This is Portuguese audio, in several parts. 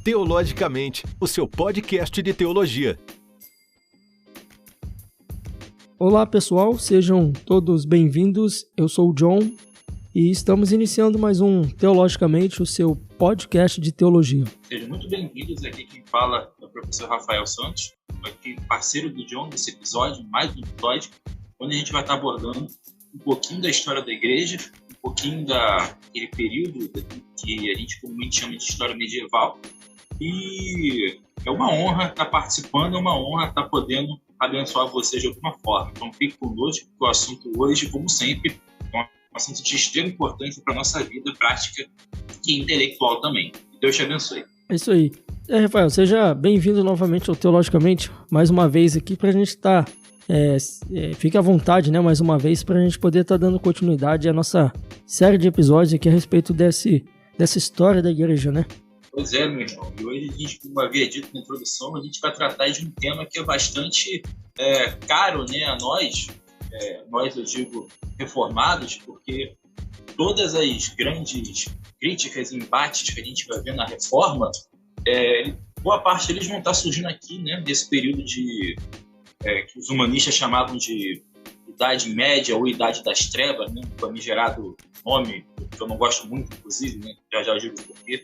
Teologicamente, o seu podcast de teologia. Olá pessoal, sejam todos bem-vindos, eu sou o John e estamos iniciando mais um Teologicamente, o seu podcast de teologia. Sejam muito bem-vindos, aqui quem fala é o professor Rafael Santos, aqui parceiro do John nesse episódio, mais um episódio, onde a gente vai estar abordando um pouquinho da história da igreja, um pouquinho daquele período que a gente comumente chama de história medieval. E é uma honra estar participando, é uma honra estar podendo abençoar você de alguma forma. Então fique conosco, porque o assunto hoje, como sempre, é um assunto de extrema importância para a nossa vida prática e intelectual também. Deus te abençoe. É isso aí. Rafael, seja bem-vindo novamente ao Teologicamente, mais uma vez aqui para a gente estar... fique à vontade, né, mais uma vez, para a gente poder estar dando continuidade à nossa série de episódios aqui a respeito dessa história da igreja, né? Pois é, meu irmão. E hoje a gente, como havia dito na introdução, a gente vai tratar de um tema que é bastante caro, né, a nós, eu digo, reformados, porque todas as grandes críticas e embates que a gente vai ver na reforma, boa parte deles vão estar surgindo aqui, né, desse período que os humanistas chamavam de Idade Média ou Idade das Trevas, né, um famigerado nome, que eu não gosto muito, inclusive, né, já eu digo por quê.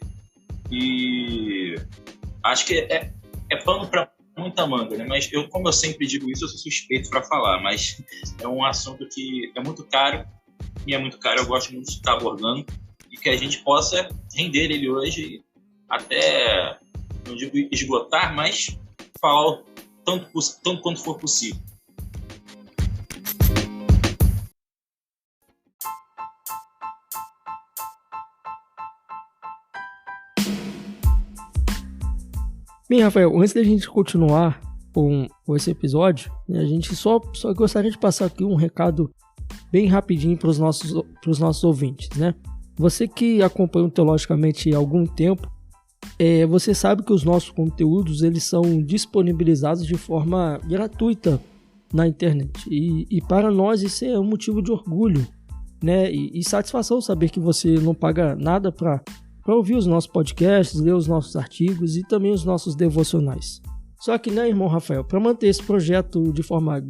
E acho que é pano para muita manga, né? Mas como eu sempre digo isso, eu sou suspeito para falar, mas é um assunto que é muito caro, e é muito caro, eu gosto muito de estar abordando, e que a gente possa render ele hoje até, não digo esgotar, mas falar tanto quanto for possível. Bem, Rafael, antes da gente continuar com esse episódio, né, a gente só gostaria de passar aqui um recado bem rapidinho para os nossos ouvintes, né? Você que acompanha o Teologicamente há algum tempo, você sabe que os nossos conteúdos eles são disponibilizados de forma gratuita na internet. E para nós isso é um motivo de orgulho, né? E satisfação saber que você não paga nada para ouvir os nossos podcasts, ler os nossos artigos e também os nossos devocionais. Só que, né, irmão Rafael, para manter esse projeto de forma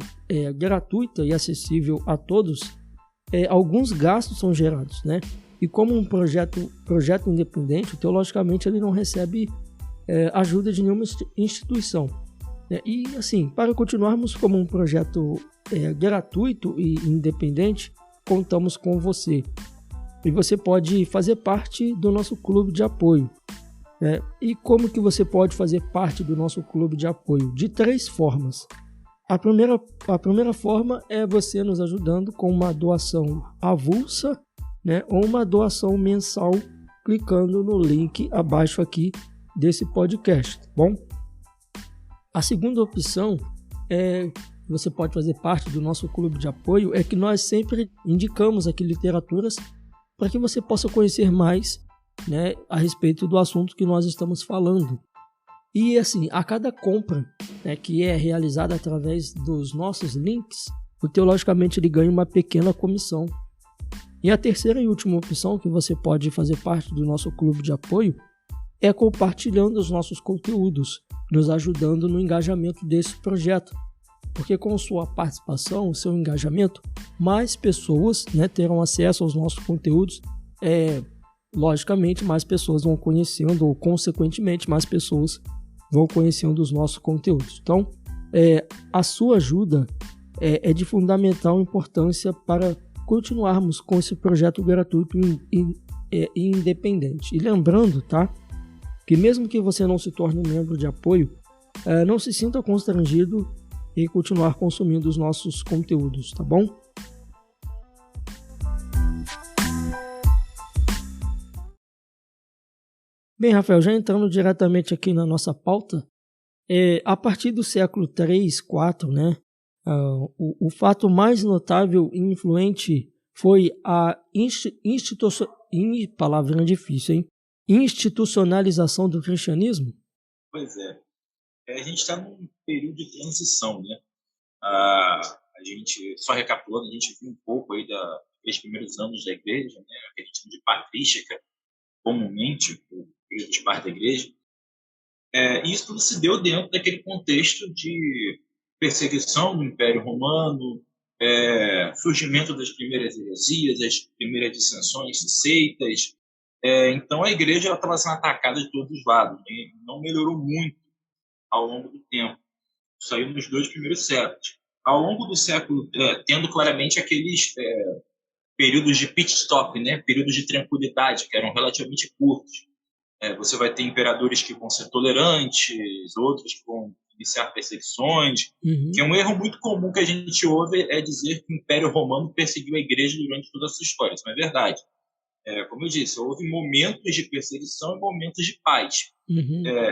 gratuita e acessível a todos, alguns gastos são gerados, né? E como um projeto independente, teologicamente ele não recebe ajuda de nenhuma instituição. Né? E, assim, para continuarmos como um projeto gratuito e independente, contamos com você. E você pode fazer parte do nosso clube de apoio. E como que você pode fazer parte do nosso clube de apoio? De 3 formas. A primeira forma é você nos ajudando com uma doação avulsa, né, ou uma doação mensal, clicando no link abaixo aqui desse podcast, tá bom? A segunda opção você pode fazer parte do nosso clube de apoio, é que nós sempre indicamos aqui literaturas para que você possa conhecer mais, né, a respeito do assunto que nós estamos falando. E assim, a cada compra, né, que é realizada através dos nossos links, o Teologicamente ele ganha uma pequena comissão. E a terceira e última opção que você pode fazer parte do nosso clube de apoio é compartilhando os nossos conteúdos, nos ajudando no engajamento desse projeto. Porque com sua participação, o seu engajamento, mais pessoas, né, terão acesso aos nossos conteúdos. Logicamente, mais pessoas vão conhecendo, ou consequentemente, mais pessoas vão conhecendo os nossos conteúdos. Então, a sua ajuda é de fundamental importância para continuarmos com esse projeto gratuito e independente. E lembrando, tá, que mesmo que você não se torne um membro de apoio, não se sinta constrangido e continuar consumindo os nossos conteúdos, tá bom? Bem, Rafael, já entrando diretamente aqui na nossa pauta, a partir do século 3, 4, né, o fato mais notável e influente foi a institucionalização do cristianismo? Pois é. A gente está num período de transição, né? A gente, só recapitulando, a gente viu um pouco aí dos primeiros anos da igreja, né? A gente chama de patrística, comumente, o período de paz da igreja. E isso tudo se deu dentro daquele contexto de perseguição do Império Romano, surgimento das primeiras heresias, as primeiras dissensões de seitas. Então, a igreja estava sendo atacada de todos os lados, né? Não melhorou muito ao longo do tempo. Saiu nos 2 primeiros séculos. Ao longo do século, tendo claramente aqueles períodos de pit stop, né? Períodos de tranquilidade, que eram relativamente curtos. Você vai ter imperadores que vão ser tolerantes, outros que vão iniciar perseguições, que é um erro muito comum que a gente ouve, é dizer que o Império Romano perseguiu a igreja durante toda a sua história. Isso não é verdade. Como eu disse, houve momentos de perseguição e momentos de paz.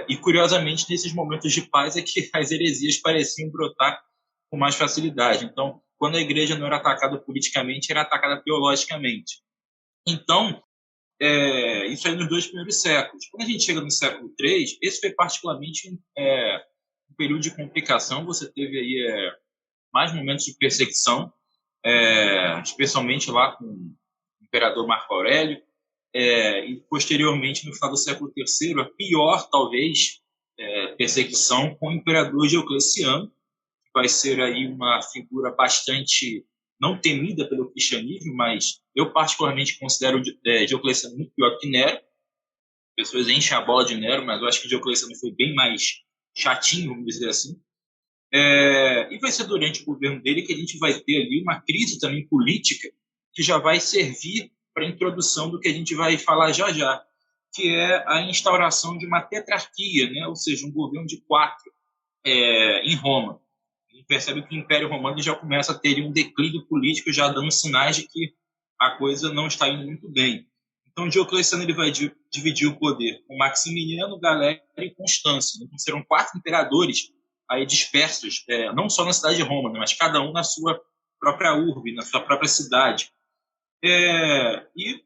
E, curiosamente, nesses momentos de paz é que as heresias pareciam brotar com mais facilidade. Então, quando a igreja não era atacada politicamente, era atacada teologicamente. Então, isso aí nos 2 primeiros séculos. Quando a gente chega no século III, esse foi particularmente um período de complicação. Você teve aí mais momentos de perseguição, especialmente lá com o imperador Marco Aurélio, e posteriormente, no final do século III, a pior, talvez, perseguição com o imperador Diocleciano, que vai ser aí uma figura bastante não temida pelo cristianismo, mas eu particularmente considero Diocleciano muito pior que Nero. As pessoas enchem a bola de Nero, mas eu acho que Diocleciano foi bem mais chatinho, vamos dizer assim. E vai ser durante o governo dele que a gente vai ter ali uma crise também política que já vai servir para a introdução do que a gente vai falar já já, que é a instauração de uma tetrarquia, né? Ou seja, um governo de 4 em Roma. A gente percebe que o Império Romano já começa a ter um declínio político, já dando sinais de que a coisa não está indo muito bem. Então, Diocleciano ele vai dividir o poder com Maximiano, Galério e Constâncio. Então, serão 4 imperadores aí dispersos, não só na cidade de Roma, né, mas cada um na sua própria urbe, na sua própria cidade. E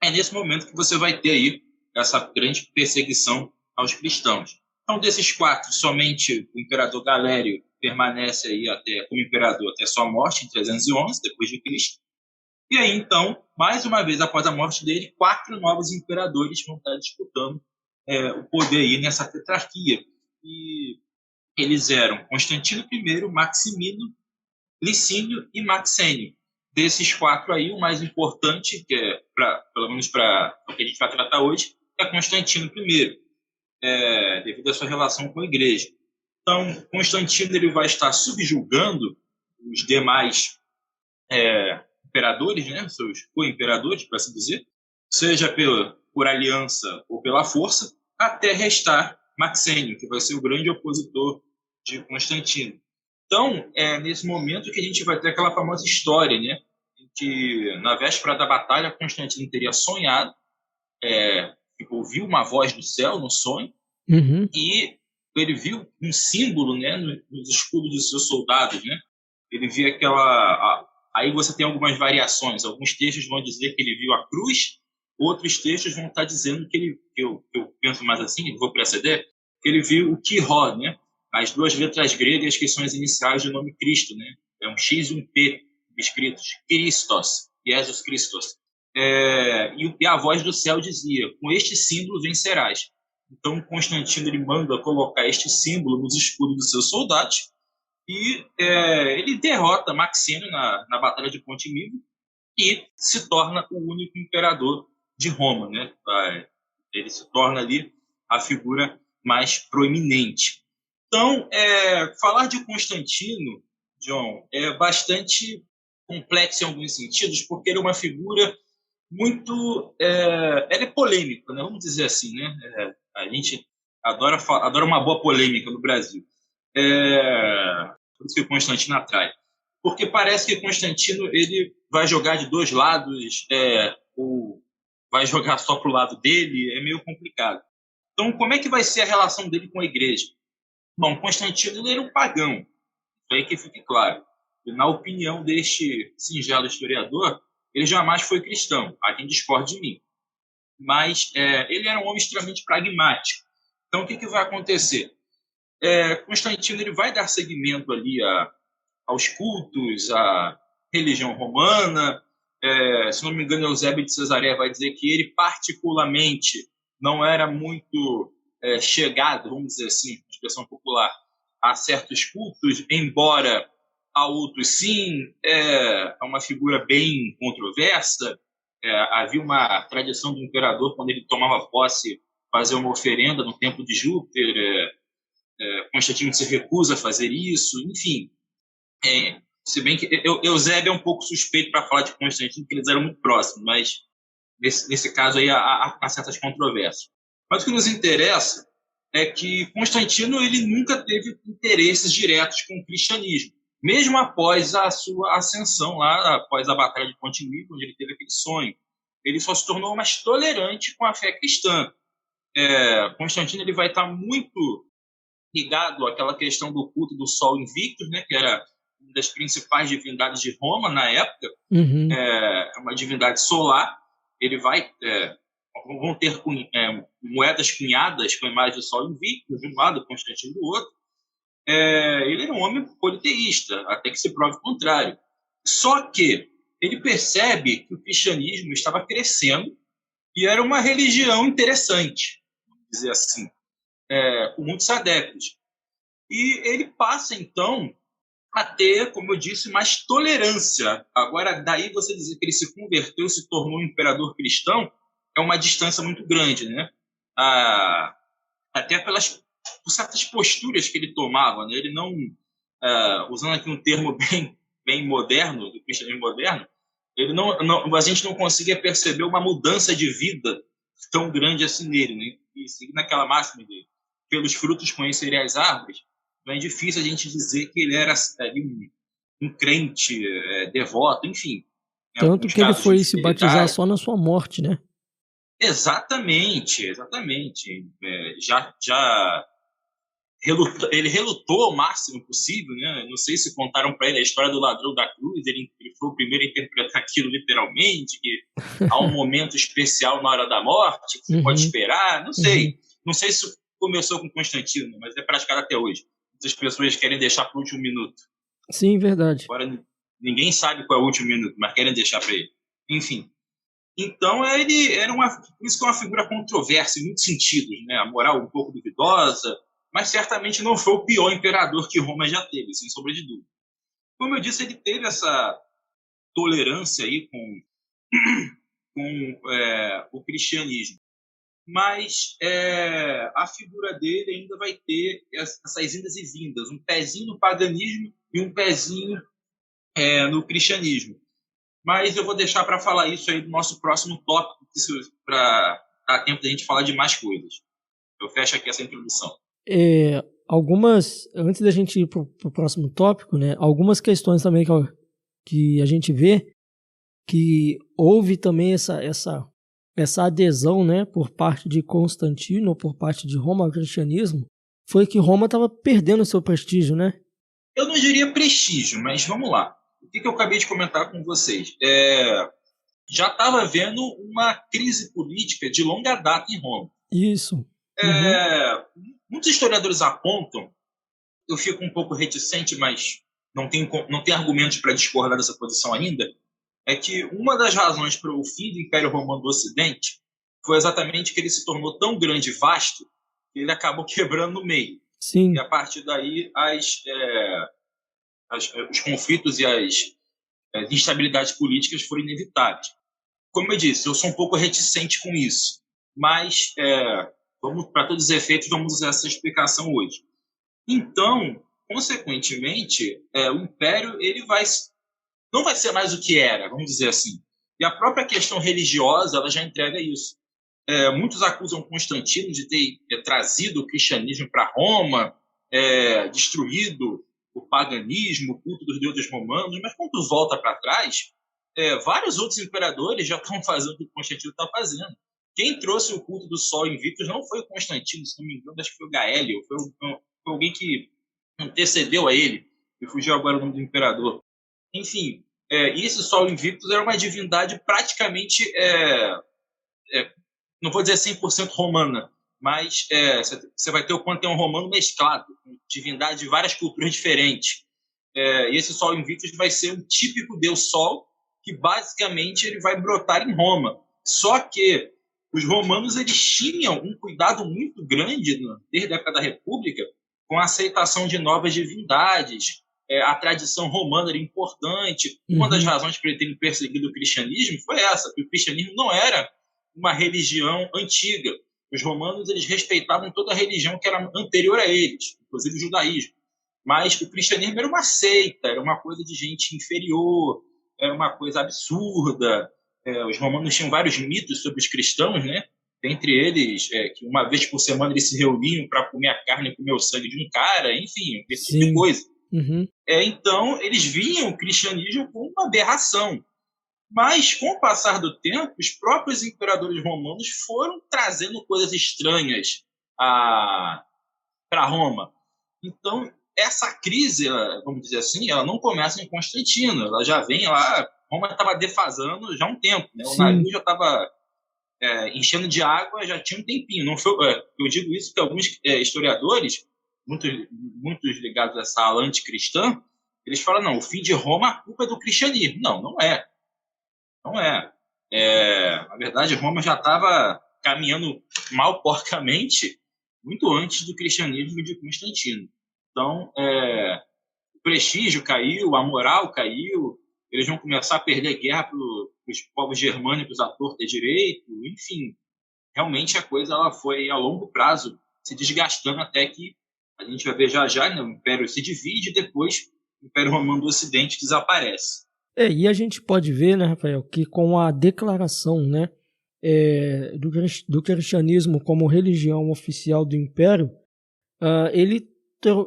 é nesse momento que você vai ter aí essa grande perseguição aos cristãos. Então, desses 4, somente o imperador Galério permanece aí como imperador até sua morte, em 311, depois de Cristo. E aí, então, mais uma vez, após a morte dele, 4 novos imperadores vão estar disputando o poder aí nessa tetrarquia. E eles eram Constantino I, Maximino, Licínio e Maxênio. Desses 4 aí, o mais importante, que pelo menos para o que a gente vai tratar hoje, é Constantino I, devido à sua relação com a igreja. Então, Constantino ele vai estar subjugando os demais imperadores, né, seus co-imperadores, para assim dizer, seja por aliança ou pela força, até restar Maxênio, que vai ser o grande opositor de Constantino. Então, é nesse momento que a gente vai ter aquela famosa história, né, em que, na véspera da batalha, Constantino teria sonhado, ouviu uma voz do céu no sonho, e ele viu um símbolo, né, nos escudos dos seus soldados, né? Ele via aí você tem algumas variações. Alguns textos vão dizer que ele viu a cruz, outros textos vão estar dizendo que eu penso mais assim, vou preceder, que ele viu o Quiró, né? As 2 letras gregas que são as iniciais do nome Cristo, né? É um X e um P escritos, Christos, Jesus Christos. E a voz do céu dizia: com este símbolo vencerás. Então, Constantino ele manda colocar este símbolo nos escudos dos seus soldados e ele derrota Maxênio na Batalha de Ponte Milvio e se torna o único imperador de Roma, né? Ele se torna ali a figura mais proeminente. Então, falar de Constantino, John, é bastante complexo em alguns sentidos, porque ele é uma figura muito... ela é polêmica, né? Vamos dizer assim, né? A gente adora uma boa polêmica no Brasil. Por isso que o Constantino atrai. Porque parece que Constantino ele vai jogar de 2 lados, ou vai jogar só para o lado dele, é meio complicado. Então, como é que vai ser a relação dele com a igreja? Bom, Constantino ele era um pagão, isso aí que fique claro. E, na opinião deste singelo historiador, ele jamais foi cristão. Há quem discorde de mim. Mas ele era um homem extremamente pragmático. Então, o que vai acontecer? Constantino ele vai dar seguimento ali aos cultos, à religião romana. Se não me engano, Eusébio de Cesareia vai dizer que ele, particularmente, não era muito chegado, vamos dizer assim, expressão popular, a certos cultos, embora a outros sim, é uma figura bem controversa. Havia uma tradição do imperador, quando ele tomava posse, fazer uma oferenda no templo de Júpiter. Constantino se recusa a fazer isso, enfim. Se bem que Eusébio é um pouco suspeito para falar de Constantino, porque eles eram muito próximos, mas nesse caso aí há certas controvérsias. Mas o que nos interessa é que Constantino ele nunca teve interesses diretos com o cristianismo, mesmo após a sua ascensão lá, após a Batalha de Ponte Milvio, onde ele teve aquele sonho. Ele só se tornou mais tolerante com a fé cristã. Constantino ele vai estar muito ligado àquela questão do culto do Sol Invictus, né, que era uma das principais divindades de Roma na época. Uma divindade solar. Ele vai vão ter moedas cunhadas com a imagem do Sol Invictus, de um lado, Constantino do outro. Ele era um homem politeísta, até que se prove o contrário. Só que ele percebe que o cristianismo estava crescendo e era uma religião interessante, vamos dizer assim, com muitos adeptos. E ele passa, então, a ter, como eu disse, mais tolerância. Agora, daí você dizer que ele se converteu, se tornou um imperador cristão, é uma distância muito grande, né? Até por certas posturas que ele tomava, né? Ele não, usando aqui um termo bem moderno, do cristianismo moderno, a gente não conseguia perceber uma mudança de vida tão grande assim nele, né? E seguindo aquela máxima dele, pelos frutos conhecerei as árvores, não é difícil a gente dizer que ele era um crente, devoto, enfim. Tanto que ele foi se batizar só na sua morte, né? Exatamente. Ele relutou ao máximo possível, né? Não sei se contaram para ele a história do ladrão da cruz, ele foi o primeiro a interpretar aquilo literalmente, que há um momento especial na hora da morte, que você pode esperar, não sei. Não sei se começou com Constantino, mas é praticado até hoje. Muitas pessoas querem deixar para o último minuto. Sim, verdade. Agora, ninguém sabe qual é o último minuto, mas querem deixar para ele. Enfim. Então, ele era por isso que é uma figura controversa em muitos sentidos, né? A moral um pouco duvidosa, mas certamente não foi o pior imperador que Roma já teve, sem sombra de dúvida. Como eu disse, ele teve essa tolerância aí com o cristianismo. Mas a figura dele ainda vai ter essas indas e vindas, um pezinho no paganismo e um pezinho no cristianismo. Mas eu vou deixar para falar isso aí do nosso próximo tópico, para dar tempo da gente falar de mais coisas. Eu fecho aqui essa introdução. Antes da gente ir para o próximo tópico, né, algumas questões também que a gente vê que houve também essa adesão, né, por parte de Constantino, por parte de Roma ao cristianismo, foi que Roma estava perdendo seu prestígio, né? Eu não diria prestígio, mas vamos lá. O que eu acabei de comentar com vocês? Já estava havendo uma crise política de longa data em Roma. Isso. Muitos historiadores apontam, eu fico um pouco reticente, mas não tem argumentos para discordar dessa posição ainda, é que uma das razões para o fim do Império Romano do Ocidente foi exatamente que ele se tornou tão grande e vasto que ele acabou quebrando no meio. Sim. E a partir daí os conflitos e as instabilidades políticas foram inevitáveis. Como eu disse, eu sou um pouco reticente com isso, mas para todos os efeitos, vamos usar essa explicação hoje. Então, consequentemente, o Império não vai ser mais o que era, vamos dizer assim. E a própria questão religiosa ela já entrega isso. Muitos acusam Constantino de ter trazido o cristianismo para Roma, destruído o paganismo, o culto dos deuses romanos, mas quando volta para trás, vários outros imperadores já estão fazendo o que Constantino está fazendo. Quem trouxe o culto do Sol Invictus não foi o Constantino, se não me engano, acho que foi o Gaélio, foi alguém que antecedeu a ele, e fugiu agora o nome do imperador. Enfim, esse Sol Invictus era uma divindade praticamente, não vou dizer 100% romana, mas você vai ter o panteão romano mesclado, com divindade de várias culturas diferentes. E esse Sol Invictus vai ser um típico deus Sol, que basicamente ele vai brotar em Roma. Só que os romanos eles tinham um cuidado muito grande, desde a época da República, com a aceitação de novas divindades. A tradição romana era importante. Uma das razões para ele terem perseguido o cristianismo foi essa, que o cristianismo não era uma religião antiga. Os romanos eles respeitavam toda a religião que era anterior a eles, inclusive o judaísmo. Mas o cristianismo era uma seita, era uma coisa de gente inferior, era uma coisa absurda. Os romanos tinham vários mitos sobre os cristãos, né? Entre eles, que uma vez por semana eles se reuniam para comer a carne e comer o sangue de um cara, enfim, esse tipo de coisa. Então, eles viam o cristianismo como uma aberração. Mas, com o passar do tempo, os próprios imperadores romanos foram trazendo coisas estranhas para Roma. Então, essa crise, vamos dizer assim, ela não começa em Constantino, ela já vem lá. Roma estava defasando já há um tempo, né? O navio já estava enchendo de água já tinha um tempinho. Não foi, eu digo isso porque alguns historiadores, muitos ligados a essa ala anticristã, eles falam, não, o fim de Roma, a culpa é do cristianismo. Não é. Não é. Na verdade, Roma já estava caminhando mal porcamente muito antes do cristianismo de Constantino. Então, o prestígio caiu, a moral caiu, eles vão começar a perder guerra para os povos germânicos à torta e direito, enfim. Realmente a coisa ela foi, a longo prazo, se desgastando até que a gente vai ver já, né, o Império se divide e depois o Império Romano do Ocidente desaparece. E a gente pode ver, né, Rafael, que com a declaração, né, do cristianismo como religião oficial do Império,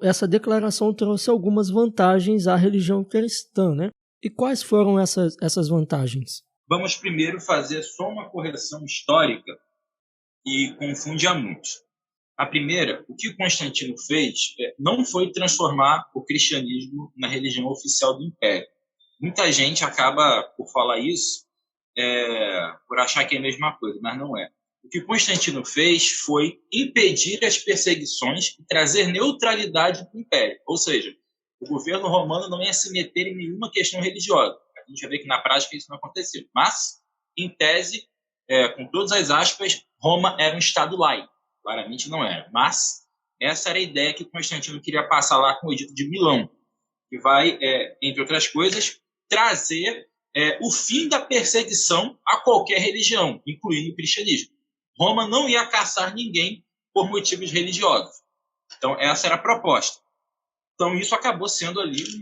essa declaração trouxe algumas vantagens à religião cristã, né? E quais foram essas vantagens? Vamos primeiro fazer só uma correção histórica que confunde a muitos. A primeira, o que Constantino fez não foi transformar o cristianismo na religião oficial do Império. Muita gente acaba, por falar isso, por achar que é a mesma coisa, mas não é. O que Constantino fez foi impedir as perseguições e trazer neutralidade para o Império. Ou seja, o governo romano não ia se meter em nenhuma questão religiosa. A gente vai ver que na prática isso não aconteceu. Mas, em tese, com todas as aspas, Roma era um estado laico. Claramente não era. Mas essa era a ideia que Constantino queria passar lá com o Edito de Milão, que vai, entre outras coisas, trazer o fim da perseguição a qualquer religião, incluindo o cristianismo. Roma não ia caçar ninguém por motivos religiosos. Então, essa era a proposta. Então, isso acabou sendo ali um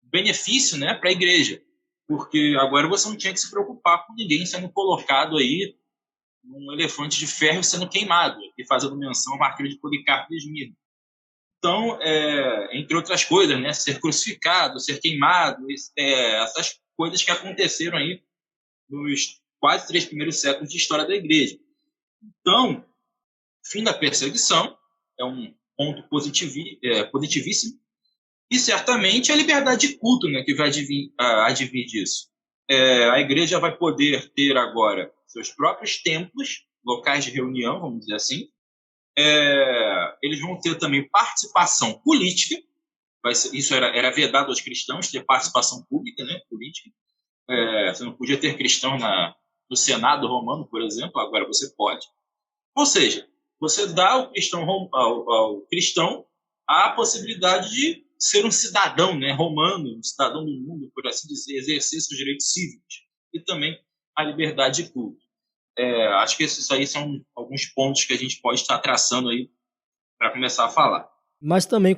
benefício, né, para a igreja, porque agora você não tinha que se preocupar com ninguém sendo colocado aí num elefante de ferro sendo queimado, e fazendo menção ao martírio de Policarpo de Esmirna. Então, entre outras coisas, né, ser crucificado, ser queimado, essas coisas que aconteceram aí nos quase 3 primeiros séculos de história da igreja. Então, fim da perseguição é um ponto positivíssimo, e certamente a liberdade de culto, né, que vai advir disso. A igreja vai poder ter agora seus próprios templos, locais de reunião, vamos dizer assim. Eles vão ter também participação política. Isso era vedado aos cristãos, ter participação pública, né, política. Você não podia ter cristão no Senado romano, por exemplo, agora você pode. Ou seja, você dá ao cristão a possibilidade de ser um cidadão, né, romano, um cidadão do mundo, por assim dizer, exercer seus direitos cívicos, e também a liberdade de culto. Acho que esses aí são alguns pontos que a gente pode estar traçando aí para começar a falar. Mas também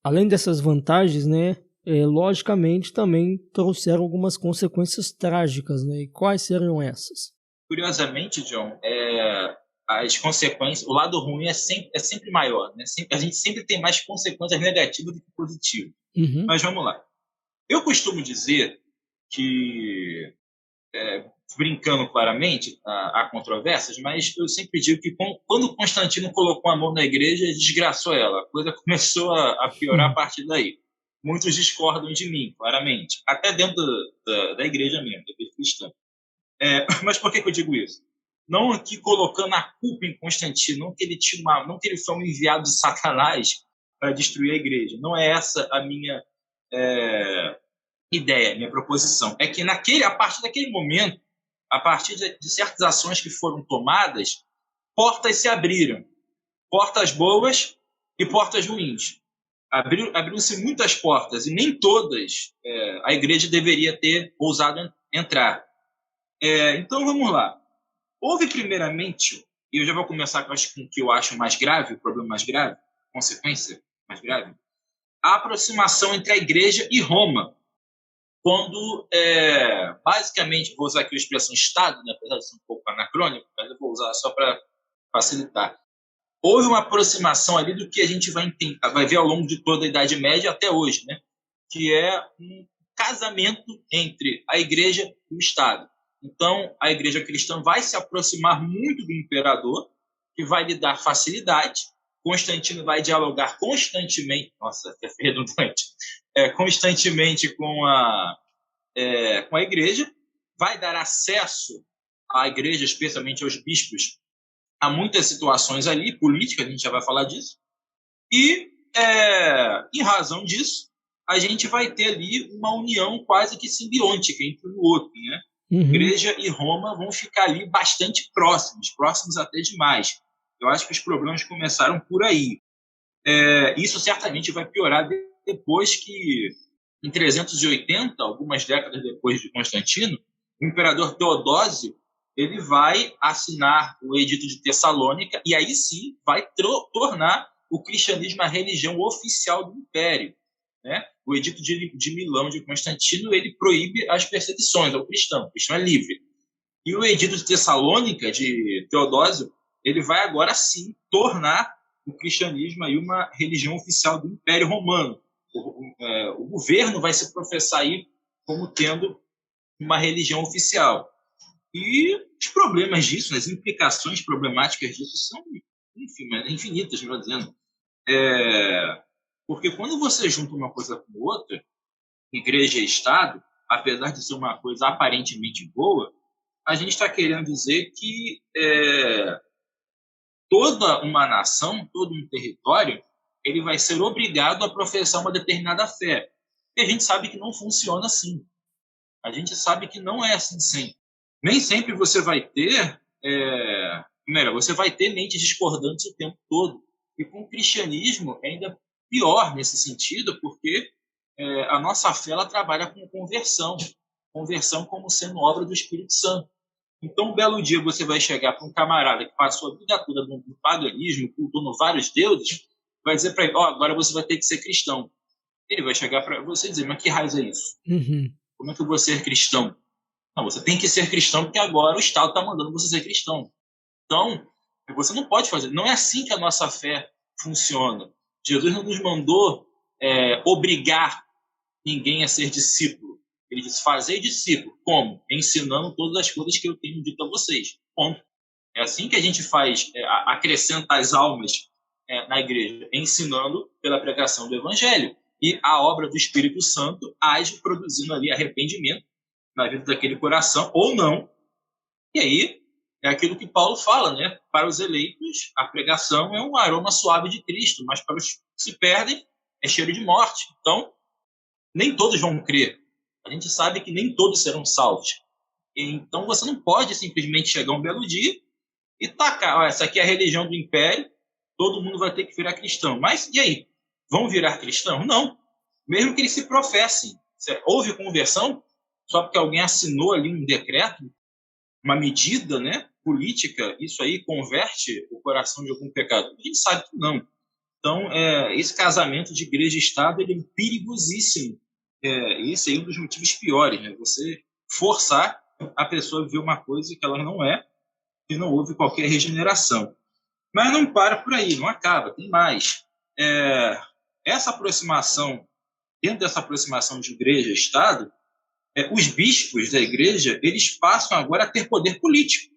além dessas vantagens, né, logicamente também trouxeram algumas consequências trágicas, né? E quais seriam essas? Curiosamente, John, as consequências, o lado ruim é sempre maior, né? A gente sempre tem mais consequências negativas do que positivas. Uhum. Mas vamos lá. Eu costumo dizer que, brincando claramente, há controvérsias, mas eu sempre digo que quando Constantino colocou a mão na igreja, desgraçou ela. A coisa começou a piorar a partir daí. Muitos discordam de mim, claramente. Até dentro da igreja mesmo, da igreja cristã. Mas por que eu digo isso? Não aqui colocando a culpa em Constantino, não que ele foi um enviado de Satanás para destruir a igreja. Não é essa a minha ideia, minha proposição. É que a partir daquele momento, a partir de certas ações que foram tomadas, portas se abriram. Portas boas e portas ruins. Abriram-se muitas portas e nem todas a igreja deveria ter ousado entrar. Então, vamos lá. Houve, primeiramente, e eu já vou começar com o que eu acho mais grave, o problema mais grave, consequência mais grave, a aproximação entre a igreja e Roma, quando, basicamente, vou usar aqui a expressão Estado, né, apesar de ser um pouco anacrônico, mas eu vou usar só para facilitar. Houve uma aproximação ali do que a gente vai ver ao longo de toda a Idade Média até hoje, né, que é um casamento entre a igreja e o Estado. Então, a igreja cristã vai se aproximar muito do imperador, que vai lhe dar facilidade. Constantino vai dialogar constantemente, nossa, é redundante, constantemente com a igreja, vai dar acesso à igreja, especialmente aos bispos, a muitas situações ali, políticas, a gente já vai falar disso, e, em razão disso, a gente vai ter ali uma união quase que simbiótica entre um e o outro, né? Uhum. Igreja e Roma vão ficar ali bastante próximos até demais. Eu acho que os problemas começaram por aí. Isso certamente vai piorar depois que, em 380, algumas décadas depois de Constantino, o imperador Teodósio ele vai assinar o Edito de Tessalônica e aí sim vai tornar o cristianismo a religião oficial do império, né? O Edito de Milão de Constantino ele proíbe as perseguições ao cristão. O cristão é livre. E o Edito de Tessalônica de Teodósio ele vai agora sim tornar o cristianismo aí uma religião oficial do Império Romano. O governo vai se professar aí como tendo uma religião oficial. E os problemas disso, as implicações problemáticas disso são infinitas, melhor dizendo. Porque quando você junta uma coisa com outra, igreja e Estado, apesar de ser uma coisa aparentemente boa, a gente está querendo dizer que toda uma nação, todo um território, ele vai ser obrigado a professar uma determinada fé. E a gente sabe que não funciona assim. A gente sabe que não é assim sempre. Nem sempre você vai ter, você vai ter mentes discordantes o tempo todo. E com o cristianismo é ainda pior nesse sentido, porque a nossa fé ela trabalha com conversão como sendo obra do Espírito Santo. Então, um belo dia você vai chegar para um camarada que passou a vida toda no paganismo, cultuando vários deuses, vai dizer para ele, agora você vai ter que ser cristão. Ele vai chegar para você e dizer, mas que raiz é isso? Uhum. Como é que eu vou ser cristão? Não, você tem que ser cristão porque agora o Estado está mandando você ser cristão. Então, você não pode fazer. Não é assim que a nossa fé funciona. Jesus não nos mandou obrigar ninguém a ser discípulo. Ele disse, fazer discípulo. Como? Ensinando todas as coisas que eu tenho dito a vocês. Ponto. É assim que a gente faz, acrescenta as almas na igreja, ensinando pela pregação do Evangelho. E a obra do Espírito Santo age produzindo ali arrependimento na vida daquele coração, ou não. E aí, é aquilo que Paulo fala, né? Para os eleitos, a pregação é um aroma suave de Cristo, mas para os que se perdem, é cheiro de morte. Então, nem todos vão crer. A gente sabe que nem todos serão salvos. Então, você não pode simplesmente chegar um belo dia e tacar, essa aqui é a religião do império, todo mundo vai ter que virar cristão. Mas, e aí? Vão virar cristão? Não. Mesmo que eles se professem. Houve conversão? Só porque alguém assinou ali um decreto, uma medida, né, política, isso aí converte o coração de algum pecador? A gente sabe que não. Então, esse casamento de igreja e Estado ele é perigosíssimo. Esse é um dos motivos piores, né? Você forçar a pessoa a viver uma coisa que ela não é, e não houve qualquer regeneração. Mas não para por aí, não acaba, tem mais. Essa aproximação, dentro dessa aproximação de igreja e Estado, os bispos da igreja eles passam agora a ter poder político.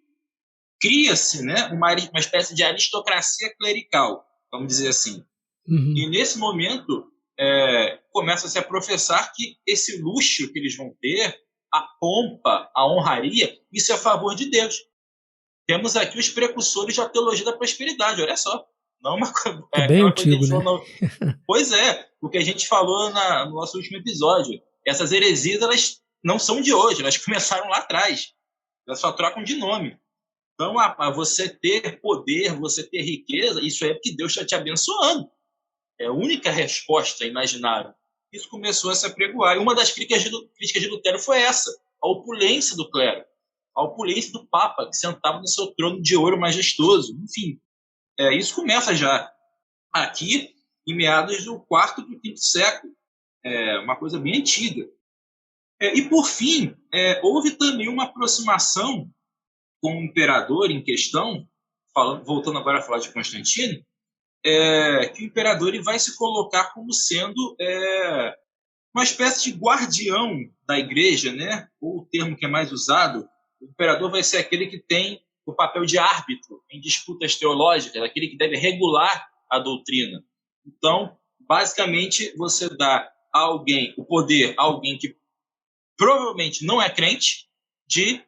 Cria-se, né, uma espécie de aristocracia clerical, vamos dizer assim. Uhum. E nesse momento começa-se a professar que esse luxo que eles vão ter, a pompa, a honraria, isso é a favor de Deus. Temos aqui os precursores da teologia da prosperidade, olha só. Não uma, bem antigo, né? Pois é, o que a gente falou no nosso último episódio. Essas heresias, elas não são de hoje, elas começaram lá atrás. elas só trocam de nome. Então, a você ter poder, você ter riqueza, isso é porque Deus está te abençoando. É a única resposta imaginável. Isso começou a se apregoar. E uma das críticas de Lutero foi essa, a opulência do clero, a opulência do Papa, que sentava no seu trono de ouro majestoso. Enfim, isso começa já aqui, em meados do quarto para o quinto século. É uma coisa bem antiga. E, por fim, houve também uma aproximação com o imperador em questão, voltando agora a falar de Constantino, que o imperador ele vai se colocar como sendo uma espécie de guardião da igreja, né? Ou o termo que é mais usado, o imperador vai ser aquele que tem o papel de árbitro em disputas teológicas, aquele que deve regular a doutrina. Então, basicamente, você dá a alguém o poder, a alguém que provavelmente não é crente, de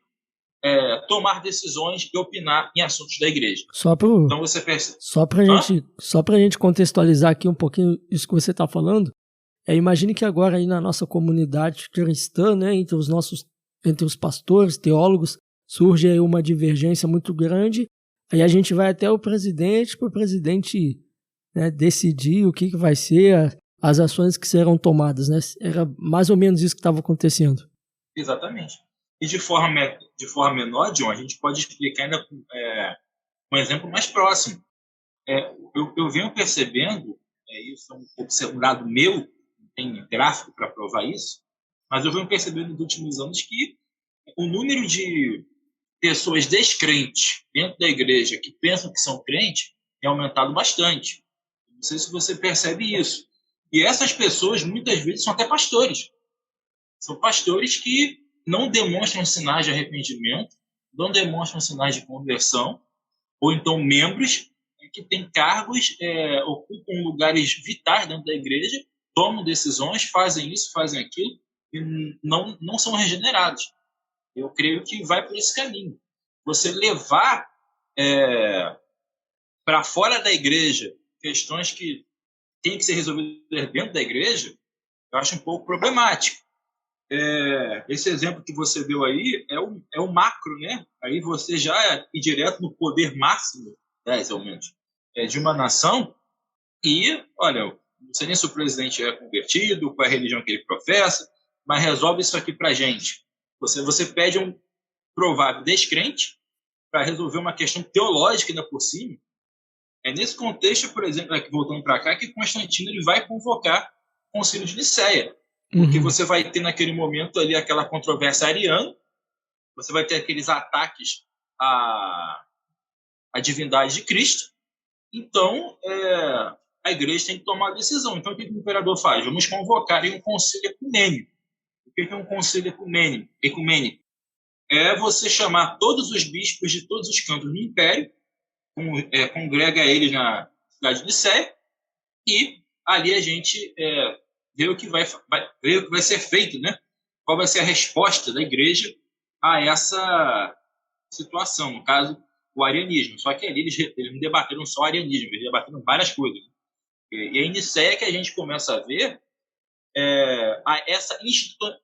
tomar decisões e opinar em assuntos da igreja. Então você percebe. Só pra gente contextualizar aqui um pouquinho isso que você está falando, imagine que agora aí na nossa comunidade cristã, né, entre os pastores, teólogos, surge aí uma divergência muito grande, aí a gente vai até o presidente, para o presidente, né, decidir o que vai ser as ações que serão tomadas, né? Era mais ou menos isso que estava acontecendo. Exatamente. E de forma menor, John, a gente pode explicar ainda com um exemplo mais próximo. Eu venho percebendo, isso é um dado meu, não tem gráfico para provar isso, mas eu venho percebendo nos últimos anos que o número de pessoas descrentes dentro da igreja que pensam que são crentes tem aumentado bastante. Não sei se você percebe isso. E essas pessoas, muitas vezes, são até pastores. São pastores que não demonstram sinais de arrependimento, não demonstram sinais de conversão, ou então membros que têm cargos, ocupam lugares vitais dentro da igreja, tomam decisões, fazem isso, fazem aquilo, e não são regenerados. Eu creio que vai por esse caminho. Você levar para fora da igreja questões que têm que ser resolvidas dentro da igreja, eu acho um pouco problemático. Esse exemplo que você deu aí é o macro, né? Aí você já ir direto no poder máximo, 10 ao menos, de uma nação e, olha, não sei nem se o presidente é convertido, qual é a religião que ele professa, mas resolve isso aqui para a gente. Você pede um provável descrente para resolver uma questão teológica ainda por cima. É nesse contexto, por exemplo, aqui, voltando para cá, que Constantino ele vai convocar o Concílio de Nicéia. Porque você vai ter naquele momento ali aquela controvérsia ariana, você vai ter aqueles ataques à divindade de Cristo. Então, a igreja tem que tomar a decisão. Então, o que o imperador faz? Vamos convocar um concílio ecumênico. O que é um concílio ecumênico? É você chamar todos os bispos de todos os cantos do império, congrega eles na cidade de Nicéia, e ali a gente ver o que vai ser feito, né? Qual vai ser a resposta da igreja a essa situação, no caso, o arianismo. Só que ali eles não debateram só o arianismo, eles debateram várias coisas. E aí, nisso é que a gente começa a ver essa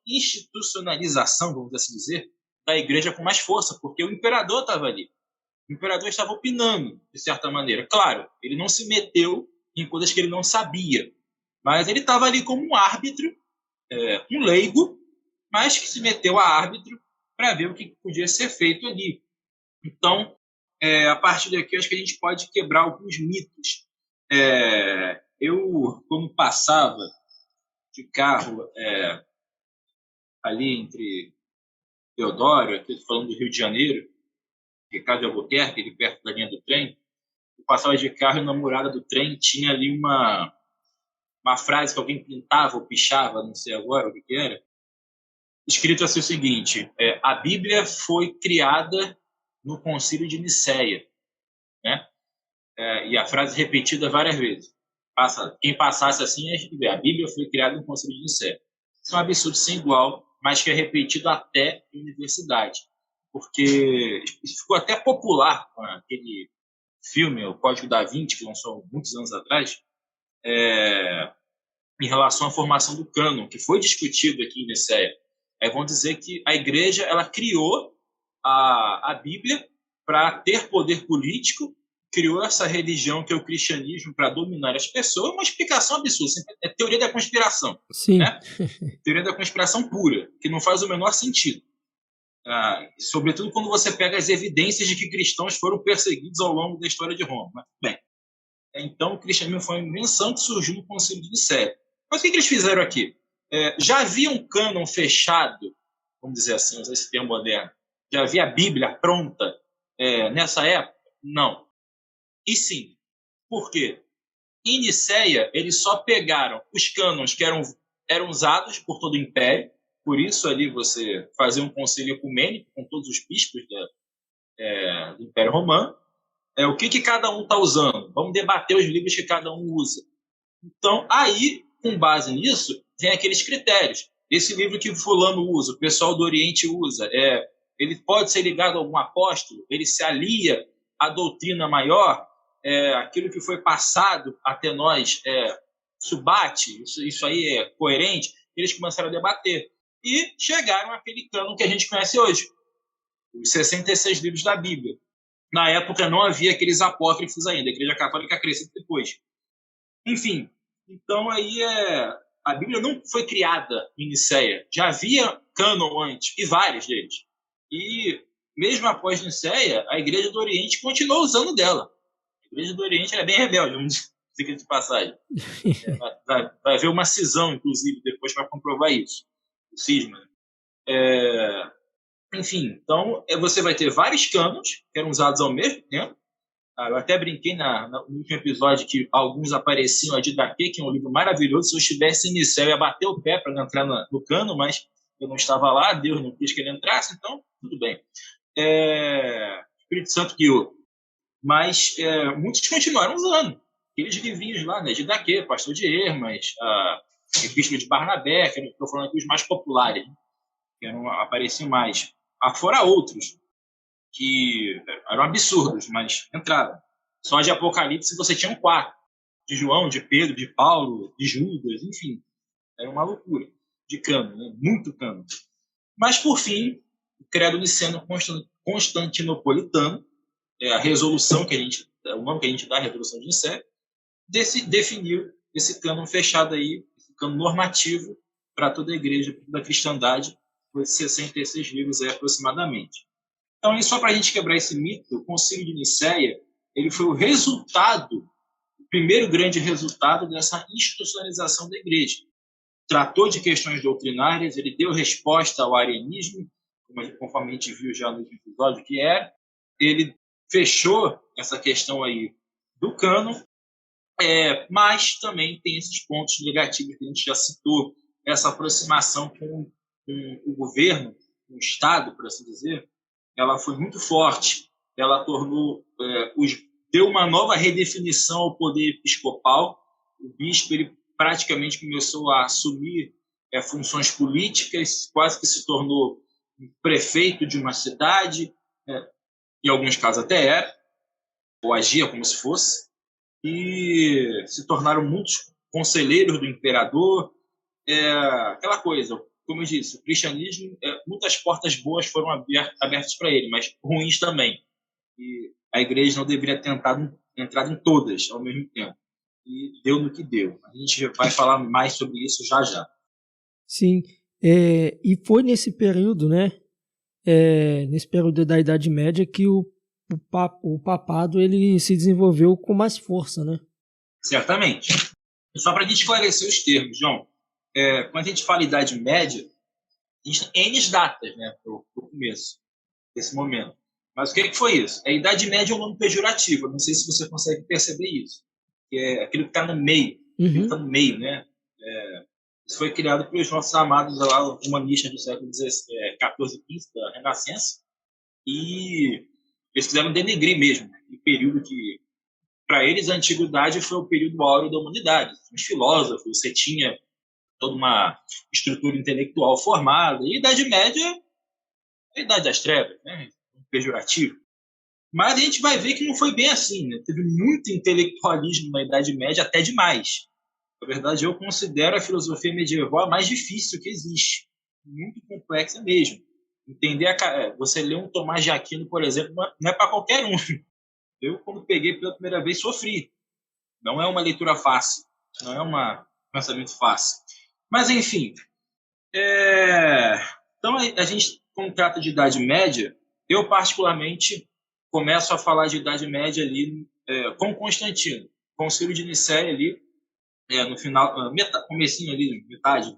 institucionalização, vamos assim dizer, da igreja com mais força, porque o imperador estava ali. O imperador estava opinando, de certa maneira. Claro, ele não se meteu em coisas que ele não sabia, mas ele estava ali como um árbitro, um leigo, mas que se meteu a árbitro para ver o que podia ser feito ali. Então, a partir daqui, acho que a gente pode quebrar alguns mitos. Eu, quando passava de carro ali entre Teodoro, aqui falando do Rio de Janeiro, Ricardo de Albuquerque, ali perto da linha do trem, eu passava de carro e na murada do trem tinha ali uma frase que alguém pintava ou pichava, não sei agora o que era, escrito assim o seguinte: a Bíblia foi criada no Concílio de Nicéia, né? E a frase repetida várias vezes. Quem passasse assim, a Bíblia foi criada no Concílio de Nicéia. Isso é um absurdo sem igual, mas que é repetido até em universidade. Porque isso ficou até popular com aquele filme, O Código da Vinci, que lançou muitos anos atrás, em relação à formação do cânon, que foi discutido aqui em Nicéia. Vão dizer que a igreja ela criou a Bíblia para ter poder político, criou essa religião que é o cristianismo para dominar as pessoas, uma explicação absurda, é teoria da conspiração. Sim. Né? Teoria da conspiração pura, que não faz o menor sentido. Sobretudo quando você pega as evidências de que cristãos foram perseguidos ao longo da história de Roma. Mas, bem, então o cristianismo foi uma invenção que surgiu no Concílio de Nicéia. Mas o que eles fizeram aqui? Já havia um cânon fechado, vamos dizer assim, usar esse termo moderno, já havia a Bíblia pronta nessa época? Não. E sim. Por quê? Em Nicéia, eles só pegaram os cânons que eram usados por todo o Império, por isso ali você fazia um concílio ecumênico com todos os bispos do Império Romano. O que cada um está usando? Vamos debater os livros que cada um usa. Então, aí, com base nisso, tem aqueles critérios. Esse livro que fulano usa, o pessoal do Oriente usa, ele pode ser ligado a algum apóstolo, ele se alia à doutrina maior, aquilo que foi passado até nós isso bate, isso aí é coerente. Eles começaram a debater e chegaram àquele cânon que a gente conhece hoje, os 66 livros da Bíblia. Na época não havia aqueles apócrifos ainda, a Igreja Católica cresceu depois. Enfim, então aí a Bíblia não foi criada em Nicéia, já havia cânon antes, e vários deles. E mesmo após Nicéia, a Igreja do Oriente continuou usando dela. A Igreja do Oriente é bem rebelde, vamos dizer de passagem. Vai haver uma cisão, inclusive, depois para comprovar isso. O cisma. Enfim, então você vai ter vários cânones que eram usados ao mesmo tempo. Eu até brinquei no último episódio que alguns apareciam, a Didaquê, que é um livro maravilhoso. Se eu estivesse em Nicéia, eu ia bater o pé para entrar no cânon, mas eu não estava lá, Deus não quis que ele entrasse, então tudo bem. Espírito Santo guiou. Mas muitos continuaram usando aqueles livrinhos lá, né? Didaquê, Pastor de Hermas, Epístola de Barnabé, que estou falando aqui os mais populares, que apareciam mais. Fora outros que eram absurdos, mas entraram. Só de Apocalipse você tinha 4. De João, de Pedro, de Paulo, de Judas, enfim. Era uma loucura de cânon, né? Muito cânon. Mas, por fim, o credo niceno constantinopolitano, a resolução o nome que a gente dá, a resolução de Nicéia, definiu esse cânon fechado aí, esse cânon normativo para toda a igreja, para toda a cristandade, por 66 livros aproximadamente. Então, só para a gente quebrar esse mito, o Concílio de Nicéia ele foi o primeiro grande resultado dessa institucionalização da igreja. Tratou de questões doutrinárias, ele deu resposta ao arianismo, conforme a gente viu já no último episódio, ele fechou essa questão aí do cânon, mas também tem esses pontos negativos que a gente já citou, essa aproximação com o governo, com o Estado, por assim dizer, ela foi muito forte. Ela deu uma nova redefinição ao poder episcopal. O bispo ele praticamente começou a assumir funções políticas, quase que se tornou prefeito de uma cidade, em alguns casos até era, ou agia como se fosse, e se tornaram muitos conselheiros do imperador. Aquela coisa, como eu disse, o cristianismo, muitas portas boas foram abertas para ele, mas ruins também. E a igreja não deveria ter entrado em todas ao mesmo tempo. E deu no que deu. A gente vai falar mais sobre isso já já. Sim, e foi nesse período, né? Nesse período da Idade Média que o papado ele se desenvolveu com mais força, né? Certamente. Só para a gente esclarecer os termos, João. Quando a gente fala Idade Média, a gente tem N datas, né, para o começo desse momento. Mas o que foi isso? A Idade Média é um nome pejorativo. Não sei se você consegue perceber isso. Que é aquilo que está no meio. Aquilo que está no meio, né? Isso foi criado pelos nossos amados lá, humanistas do século XIV e XV da Renascença. E eles quiseram denegrir mesmo. O período que, para eles, a antiguidade foi o período áureo da humanidade. Os filósofos, você tinha toda uma estrutura intelectual formada. E a Idade Média é a Idade das Trevas, né? Pejorativo. Mas a gente vai ver que não foi bem assim, né? Teve muito intelectualismo na Idade Média, até demais. Na verdade, eu considero a filosofia medieval a mais difícil que existe. Muito complexa mesmo. Entender você ler um Tomás de Aquino, por exemplo, não é para qualquer um. Eu, quando peguei pela primeira vez, sofri. Não é uma leitura fácil, não é um pensamento fácil. Mas, enfim, então a gente, quando trata de Idade Média, eu particularmente começo a falar de Idade Média ali com Constantino, Concílio de Nicéia ali, no final, comecinho ali, metade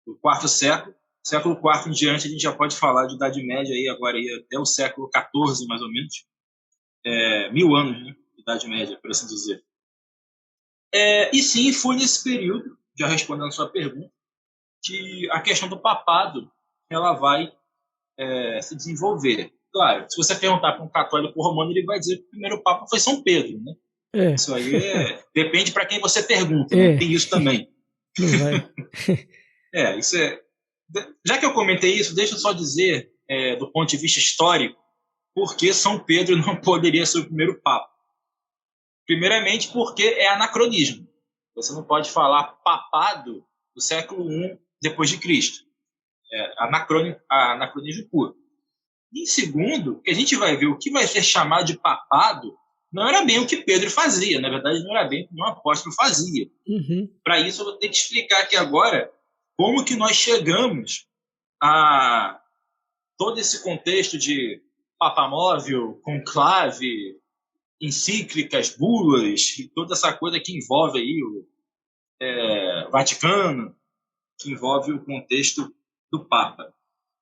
do quarto século. Século IV em diante, a gente já pode falar de Idade Média aí, agora aí, até o século XIV, mais ou menos. 1000 anos, né? Idade Média, por assim dizer. E sim, foi nesse período, já respondendo a sua pergunta, que a questão do papado ela vai se desenvolver. Claro, se você perguntar para um católico romano, ele vai dizer que o primeiro papa foi São Pedro, né? Isso aí depende para quem você pergunta, né? Tem isso também. Não vai. Isso é... Já que eu comentei isso, deixa eu só dizer, do ponto de vista histórico, por que São Pedro não poderia ser o primeiro papa. Primeiramente, porque é anacronismo. Você não pode falar papado do século I depois de Cristo. Anacronismo puro. E segundo, que a gente vai ver o que vai ser chamado de papado não era bem o que Pedro fazia. Na verdade, não era bem o que um apóstolo fazia. Uhum. Para isso, eu vou ter que explicar aqui agora como que nós chegamos a todo esse contexto de papamóvel, conclave, encíclicas, bulas, e toda essa coisa que envolve aí o Vaticano, que envolve o contexto do Papa.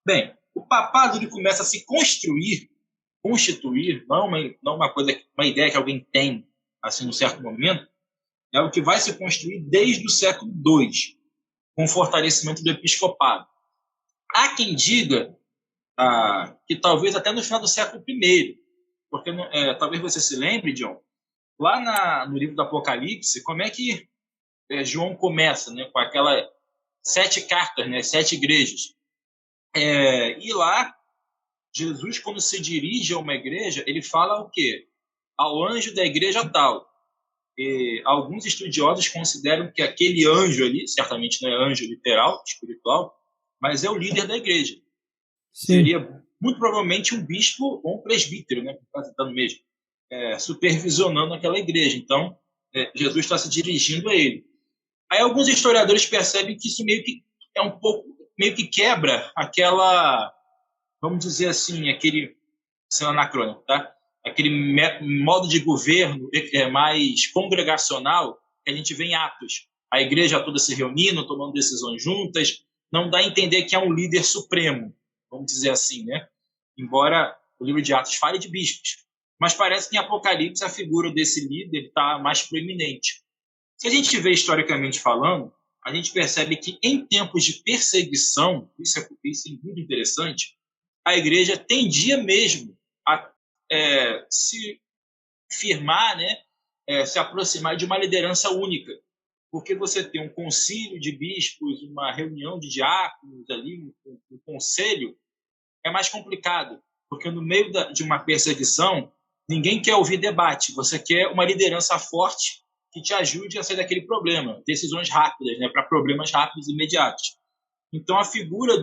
Bem, o papado ele começa a se constituir, não uma ideia que alguém tem assim num certo momento, é o que vai se construir desde o século II, com o fortalecimento do episcopado. Há quem diga que talvez até no final do século I, porque talvez você se lembre, John, lá no livro do Apocalipse, como é que João começa, né, com aquelas 7 cartas, né, 7 igrejas. E lá, Jesus, quando se dirige a uma igreja, ele fala o quê? Ao anjo da igreja tal. E alguns estudiosos consideram que aquele anjo ali, certamente não é anjo literal, espiritual, mas é o líder da igreja. Sim. Seria muito provavelmente um bispo ou um presbítero, né, mesmo, supervisionando aquela igreja. Então, Jesus está se dirigindo a ele. Aí alguns historiadores percebem que isso meio que quebra aquela, vamos dizer assim, aquele anacrônico, tá? Aquele modo de governo mais congregacional que a gente vê em Atos. A igreja toda se reunindo, tomando decisões juntas, não dá a entender que é um líder supremo, vamos dizer assim, né? Embora o livro de Atos fale de bispos. Mas parece que em Apocalipse a figura desse líder está mais proeminente. Se a gente vê historicamente falando, a gente percebe que em tempos de perseguição, isso é muito interessante, a igreja tendia mesmo a se firmar, né, se aproximar de uma liderança única, porque você tem um concílio de bispos, uma reunião de diáconos ali, um conselho, é mais complicado, porque no meio de uma perseguição, ninguém quer ouvir debate, você quer uma liderança forte que te ajude a sair daquele problema, decisões rápidas, né, para problemas rápidos e imediatos. Então, a figura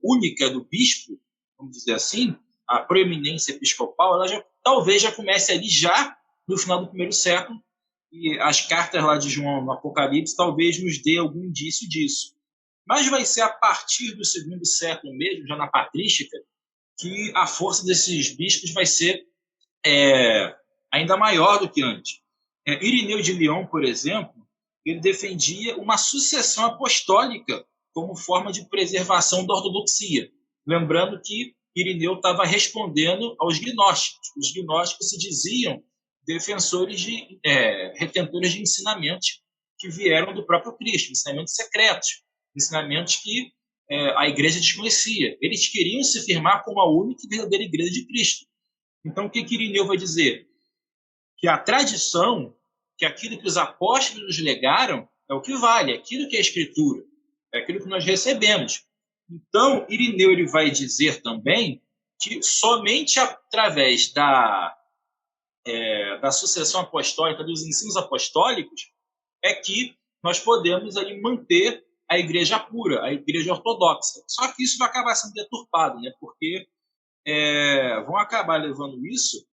única do bispo, vamos dizer assim, a proeminência episcopal, ela talvez já comece ali já no final do primeiro século, e as cartas lá de João no Apocalipse talvez nos dê algum indício disso. Mas vai ser a partir do segundo século mesmo, já na patrística, que a força desses bispos vai ser ainda maior do que antes. Irineu de Lyon, por exemplo, ele defendia uma sucessão apostólica como forma de preservação da ortodoxia. Lembrando que Irineu estava respondendo aos gnósticos. Os gnósticos se diziam defensores retentores de ensinamentos que vieram do próprio Cristo, ensinamentos secretos, ensinamentos que a igreja desconhecia. Eles queriam se firmar como a única e verdadeira igreja de Cristo. Então, o que Irineu vai dizer? Que a tradição, que aquilo que os apóstolos nos legaram, é o que vale, é aquilo que é a Escritura, é aquilo que nós recebemos. Então, Irineu ele vai dizer também que somente através da sucessão apostólica, dos ensinos apostólicos, é que nós podemos ali manter a igreja pura, a igreja ortodoxa. Só que isso vai acabar sendo deturpado, né? Porque vão acabar levando isso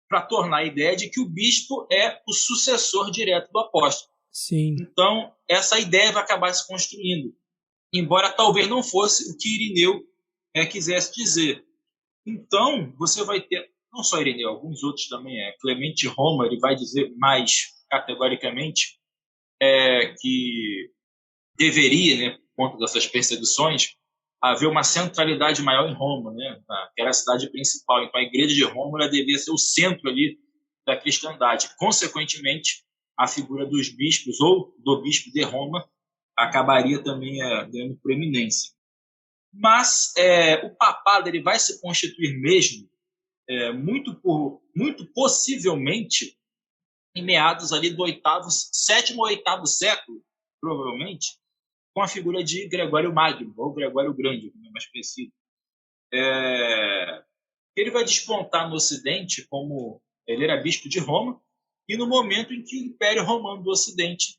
para tornar a ideia de que o bispo é o sucessor direto do apóstolo. Sim. Então, essa ideia vai acabar se construindo, embora talvez não fosse o que Irineu quisesse dizer. Então, você vai ter, não só Irineu, alguns outros também, Clemente de Roma, ele vai dizer mais categoricamente que deveria, né, por conta dessas perseguições, haver uma centralidade maior em Roma, né, que era a cidade principal. Então, a igreja de Roma ela devia ser o centro ali da cristandade. Consequentemente, a figura dos bispos ou do bispo de Roma acabaria também ganhando proeminência. Mas o papado ele vai se constituir mesmo muito possivelmente em meados ali do sétimo ou oitavo século, provavelmente, com a figura de Gregório Magno, ou Gregório Grande, como é mais conhecido. Ele vai despontar no Ocidente como ele era bispo de Roma, e no momento em que o Império Romano do Ocidente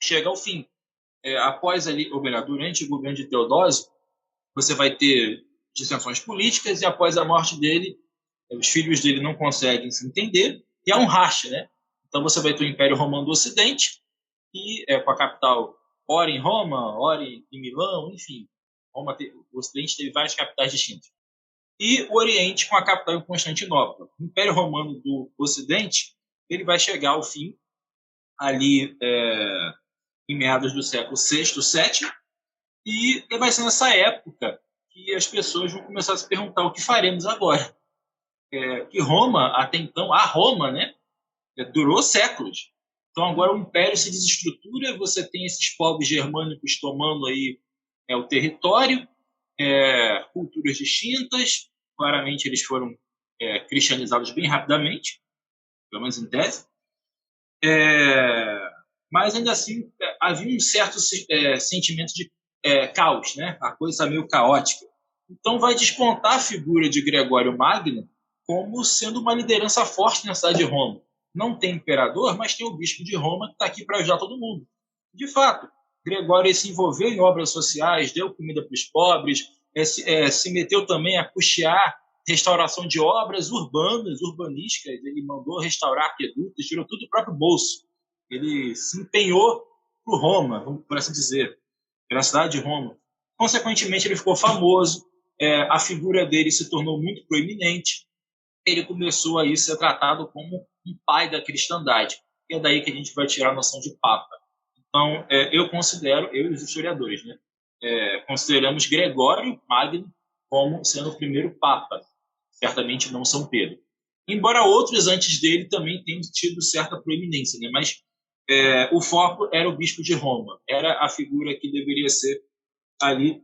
chega ao fim. Após ali, ou melhor, durante o governo de Teodósio, você vai ter dissensões políticas, e após a morte dele, os filhos dele não conseguem se entender, e há um racha, né? Então você vai ter o Império Romano do Ocidente, e com a capital ora em Roma, ora em Milão, enfim. O Ocidente teve várias capitais distintas. E o Oriente com a capital em Constantinopla. O Império Romano do Ocidente ele vai chegar ao fim ali em meados do século VI, VII, e vai ser nessa época que as pessoas vão começar a se perguntar o que faremos agora. Que Roma, até então, a Roma, né, durou séculos. Então agora o Império se desestrutura, você tem esses povos germânicos tomando aí o território, culturas distintas, claramente eles foram cristianizados bem rapidamente, pelo menos em tese, mas ainda assim havia um certo sentimento de caos, né? A coisa está meio caótica. Então vai despontar a figura de Gregório Magno como sendo uma liderança forte na cidade de Roma. Não tem imperador, mas tem o bispo de Roma que está aqui para ajudar todo mundo. De fato, Gregório se envolveu em obras sociais, deu comida para os pobres, se meteu também a custear restauração de obras urbanísticas, ele mandou restaurar aquedutos, tirou tudo do próprio bolso. Ele se empenhou por Roma, vamos por assim dizer, pela cidade de Roma. Consequentemente, ele ficou famoso, a figura dele se tornou muito proeminente, ele começou a ser tratado como um pai da cristandade. E é daí que a gente vai tirar a noção de Papa. Então, eu e os historiadores, né, consideramos Gregório Magno como sendo o primeiro Papa, certamente não São Pedro. Embora outros antes dele também tenham tido certa proeminência, né, mas o foco era o bispo de Roma, era a figura que deveria ser ali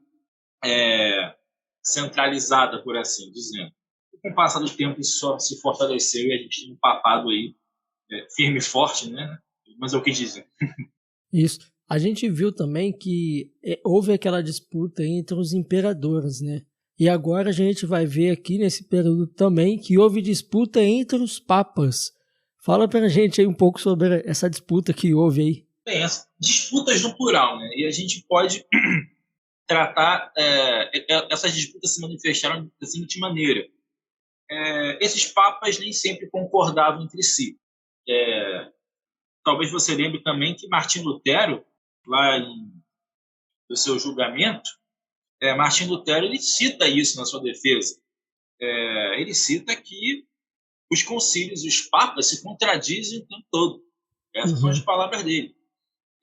centralizada, por assim dizer. Com o passar do tempo isso só se fortaleceu e a gente tem um papado aí firme e forte, né? Mas é o que dizem. Isso. A gente viu também que houve aquela disputa entre os imperadores, né? E agora a gente vai ver aqui nesse período também que houve disputa entre os papas. Fala pra gente aí um pouco sobre essa disputa que houve aí. Bem, as disputas no plural, né? E a gente pode tratar essas disputas se manifestaram da seguinte maneira. Esses papas nem sempre concordavam entre si. Talvez você lembre também que Martim Lutero, lá no seu julgamento, Martim Lutero ele cita isso na sua defesa. Ele cita que os concílios, os papas, se contradizem o tempo todo. Essas são as palavras dele.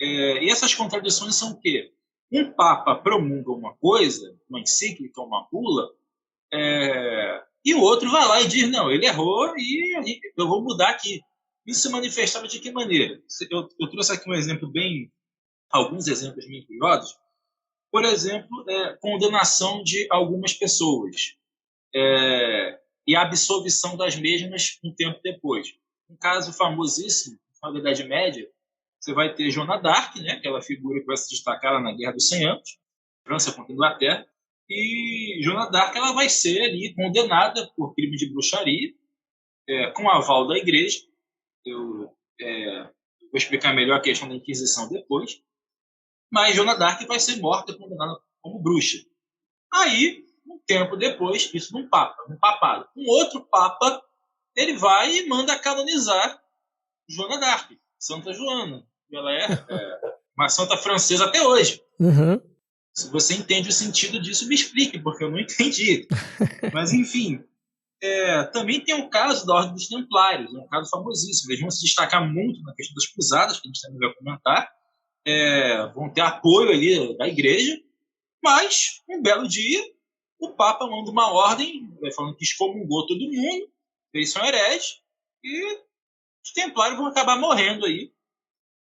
E essas contradições são o quê? Um papa promulga uma coisa, uma encíclica, uma bula, e o outro vai lá e diz, não, ele errou e eu vou mudar aqui. Isso se manifestava de que maneira? Eu trouxe aqui alguns exemplos bem curiosos. Por exemplo, condenação de algumas pessoas e a absolvição das mesmas um tempo depois. Um caso famosíssimo, na Idade Média, você vai ter Joana d'Arc, né, aquela figura que vai se destacar lá na Guerra dos 100 Anos, França contra a Inglaterra, e Joana d'Arc ela vai ser ali condenada por crime de bruxaria, com aval da Igreja. Eu vou explicar melhor a questão da Inquisição depois. mas Joana d'Arc vai ser morta e condenada como bruxa. Aí, um tempo depois, isso num papado. Um outro papa, ele vai e manda canonizar Joana d'Arc, Santa Joana. Ela é uma santa francesa até hoje. Uhum. Se você entende o sentido disso, me explique, porque eu não entendi. Mas, enfim, também tem o caso da Ordem dos Templários, um caso famosíssimo. Eles vão se destacar muito na questão das cruzadas, que a gente também vai comentar. Vão ter apoio ali da igreja, mas, um belo dia, o Papa manda uma ordem, falando que excomungou todo mundo, eles são hereges, e os templários vão acabar morrendo aí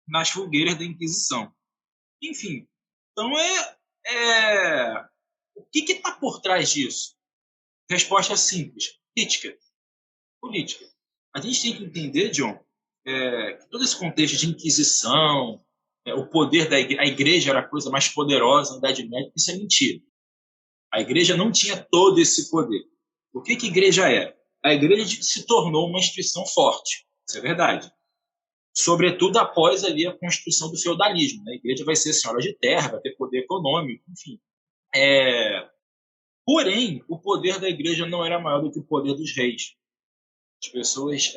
nas fogueiras da Inquisição. Enfim, então o que está por trás disso? Resposta simples: política. A gente tem que entender, John, que todo esse contexto de Inquisição, o poder da igreja, a igreja era a coisa mais poderosa na Idade Média, isso é mentira. A igreja não tinha todo esse poder. O que a igreja é? A igreja se tornou uma instituição forte, isso é verdade. Sobretudo após ali a constituição do feudalismo. A igreja vai ser senhora de terra, vai ter poder econômico, enfim. Porém, o poder da igreja não era maior do que o poder dos reis. As pessoas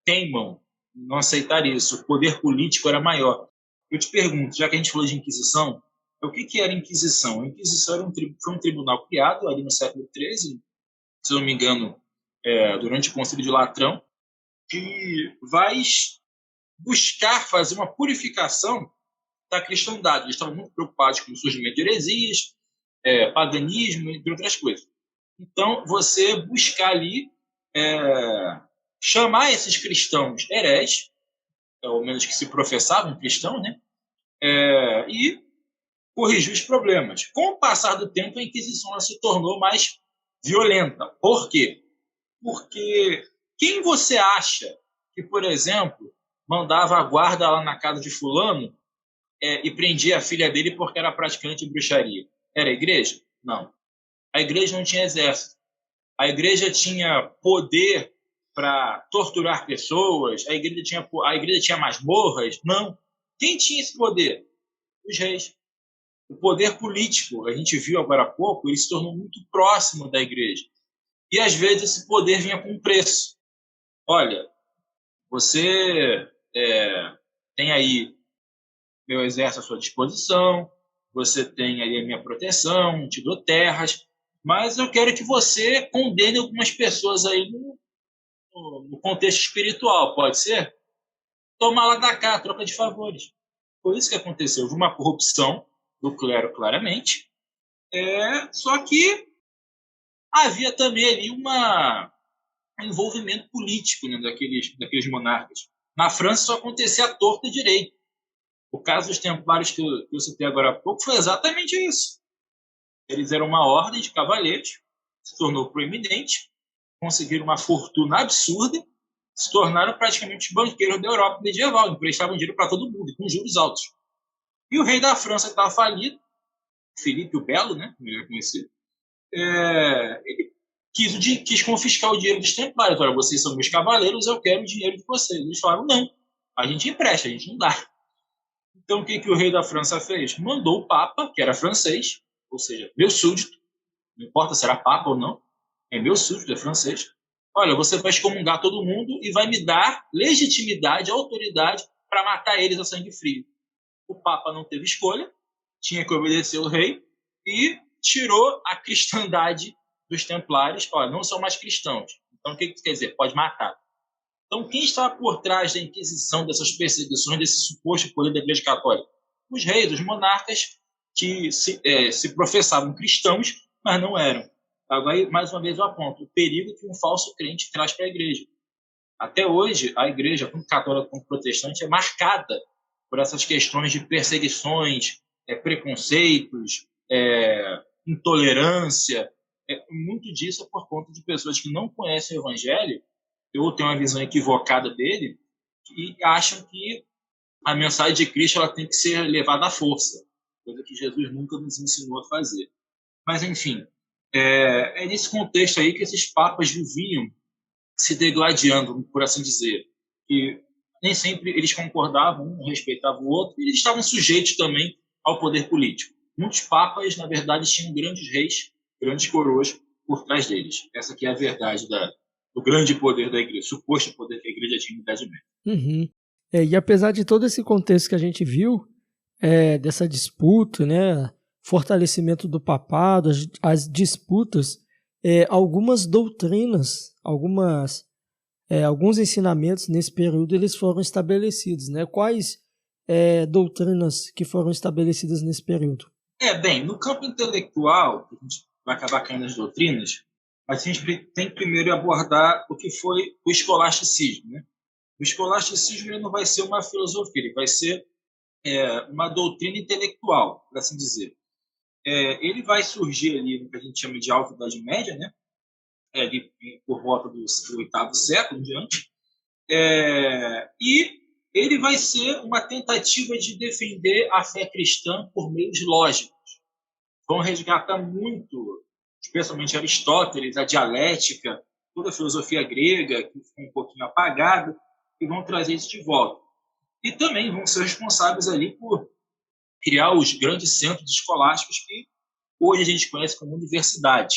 teimam em não aceitar isso. O poder político era maior. Eu te pergunto, já que a gente falou de Inquisição, o que era a Inquisição? A Inquisição foi um tribunal criado ali no século XIII, se não me engano, durante o Concílio de Latrão, que vai buscar fazer uma purificação da cristandade. Eles estavam muito preocupados com o surgimento de heresias, paganismo, entre outras coisas. Então, você buscar ali chamar esses cristãos hereges, pelo menos que se professavam cristãos, né? E corrigir os problemas. Com o passar do tempo, a Inquisição se tornou mais violenta. Por quê? Porque quem você acha que, por exemplo, mandava a guarda lá na casa de fulano e prendia a filha dele porque era praticante de bruxaria? Era a igreja? Não. A igreja não tinha exército. A igreja tinha poder para torturar pessoas. A igreja tinha masmorras? Não. Quem tinha esse poder? Os reis. O poder político, a gente viu agora há pouco, ele se tornou muito próximo da igreja. E, às vezes, esse poder vinha com um preço. Olha, você tem aí meu exército à sua disposição, você tem aí a minha proteção, te dou terras, mas eu quero que você condene algumas pessoas aí no contexto espiritual, pode ser? Toma lá da cá, troca de favores. Foi isso que aconteceu. Houve uma corrupção do clero, claramente, só que havia também ali um envolvimento político, né, daqueles monarcas. Na França, só acontecia à torta e direito. O caso dos templários que eu citei agora há pouco foi exatamente isso. Eles eram uma ordem de cavalheiros, se tornou proeminente, conseguiram uma fortuna absurda, se tornaram praticamente os banqueiros da Europa medieval, emprestavam dinheiro para todo mundo, com juros altos. E o rei da França, que estava falido, Filipe o Belo, né, melhor conhecido, ele quis confiscar o dinheiro dos templários. Olha, vocês são meus cavaleiros, eu quero o dinheiro de vocês. Eles falaram, não, a gente empresta, a gente não dá. Então, o que o rei da França fez? Mandou o Papa, que era francês, ou seja, meu súdito, não importa se era Papa ou não, é meu súdito, é francês. Olha, você vai excomungar todo mundo e vai me dar legitimidade, autoridade para matar eles a sangue frio. O Papa não teve escolha, tinha que obedecer o rei e tirou a cristandade dos templários. Olha, não são mais cristãos. Então, o que quer dizer? Pode matar. Então, quem estava por trás da Inquisição, dessas perseguições, desse suposto poder da Igreja Católica? Os reis, os monarcas, que se professavam cristãos, mas não eram. Agora, mais uma vez, eu aponto o perigo que um falso crente traz para a Igreja. Até hoje, a Igreja, tanto católica quanto protestante, é marcada por essas questões de perseguições, preconceitos, intolerância. Muito disso é por conta de pessoas que não conhecem o Evangelho ou têm uma visão equivocada dele e acham que a mensagem de Cristo ela tem que ser levada à força, coisa que Jesus nunca nos ensinou a fazer. Mas, enfim, é nesse contexto aí que esses papas viviam se degladiando, por assim dizer. E nem sempre eles concordavam, um respeitava o outro, e eles estavam sujeitos também ao poder político. Muitos papas, na verdade, tinham grandes reis, grandes coroas por trás deles. Essa aqui é a verdade do grande poder da igreja, suposto poder da igreja tinha na Idade Média. Uhum. E apesar de todo esse contexto que a gente viu, dessa disputa, né, fortalecimento do papado, as disputas, algumas doutrinas, alguns ensinamentos nesse período eles foram estabelecidos, né? Quais doutrinas que foram estabelecidas nesse período? Bem, no campo intelectual, a gente vai acabar caindo nas doutrinas, mas a gente tem que primeiro abordar o que foi o escolasticismo, né? O escolasticismo ele não vai ser uma filosofia, ele vai ser uma doutrina intelectual, por assim dizer. Ele vai surgir ali no que a gente chama de Alta Idade Média, né? Ali por volta do 8º século em diante, e ele vai ser uma tentativa de defender a fé cristã por meios lógicos. Vão resgatar muito, especialmente Aristóteles, a dialética, toda a filosofia grega, que ficou um pouquinho apagada, e vão trazer isso de volta. E também vão ser responsáveis ali por criar os grandes centros escolásticos que hoje a gente conhece como universidade.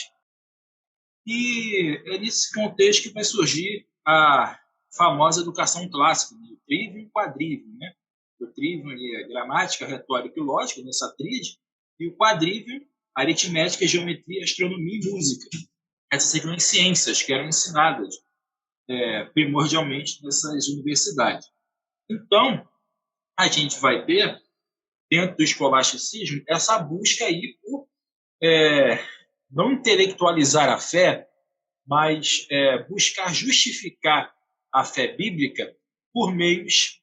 E é nesse contexto que vai surgir a famosa educação clássica, né? O trivium e o quadrivium. Né? O trivium é gramática, retórica e lógica, nessa tríade, e o quadrivium, aritmética, geometria, astronomia e música. Essas seriam as ciências que eram ensinadas primordialmente nessas universidades. Então, a gente vai ter, dentro do escolasticismo, essa busca aí por não intelectualizar a fé, mas buscar justificar a fé bíblica por meios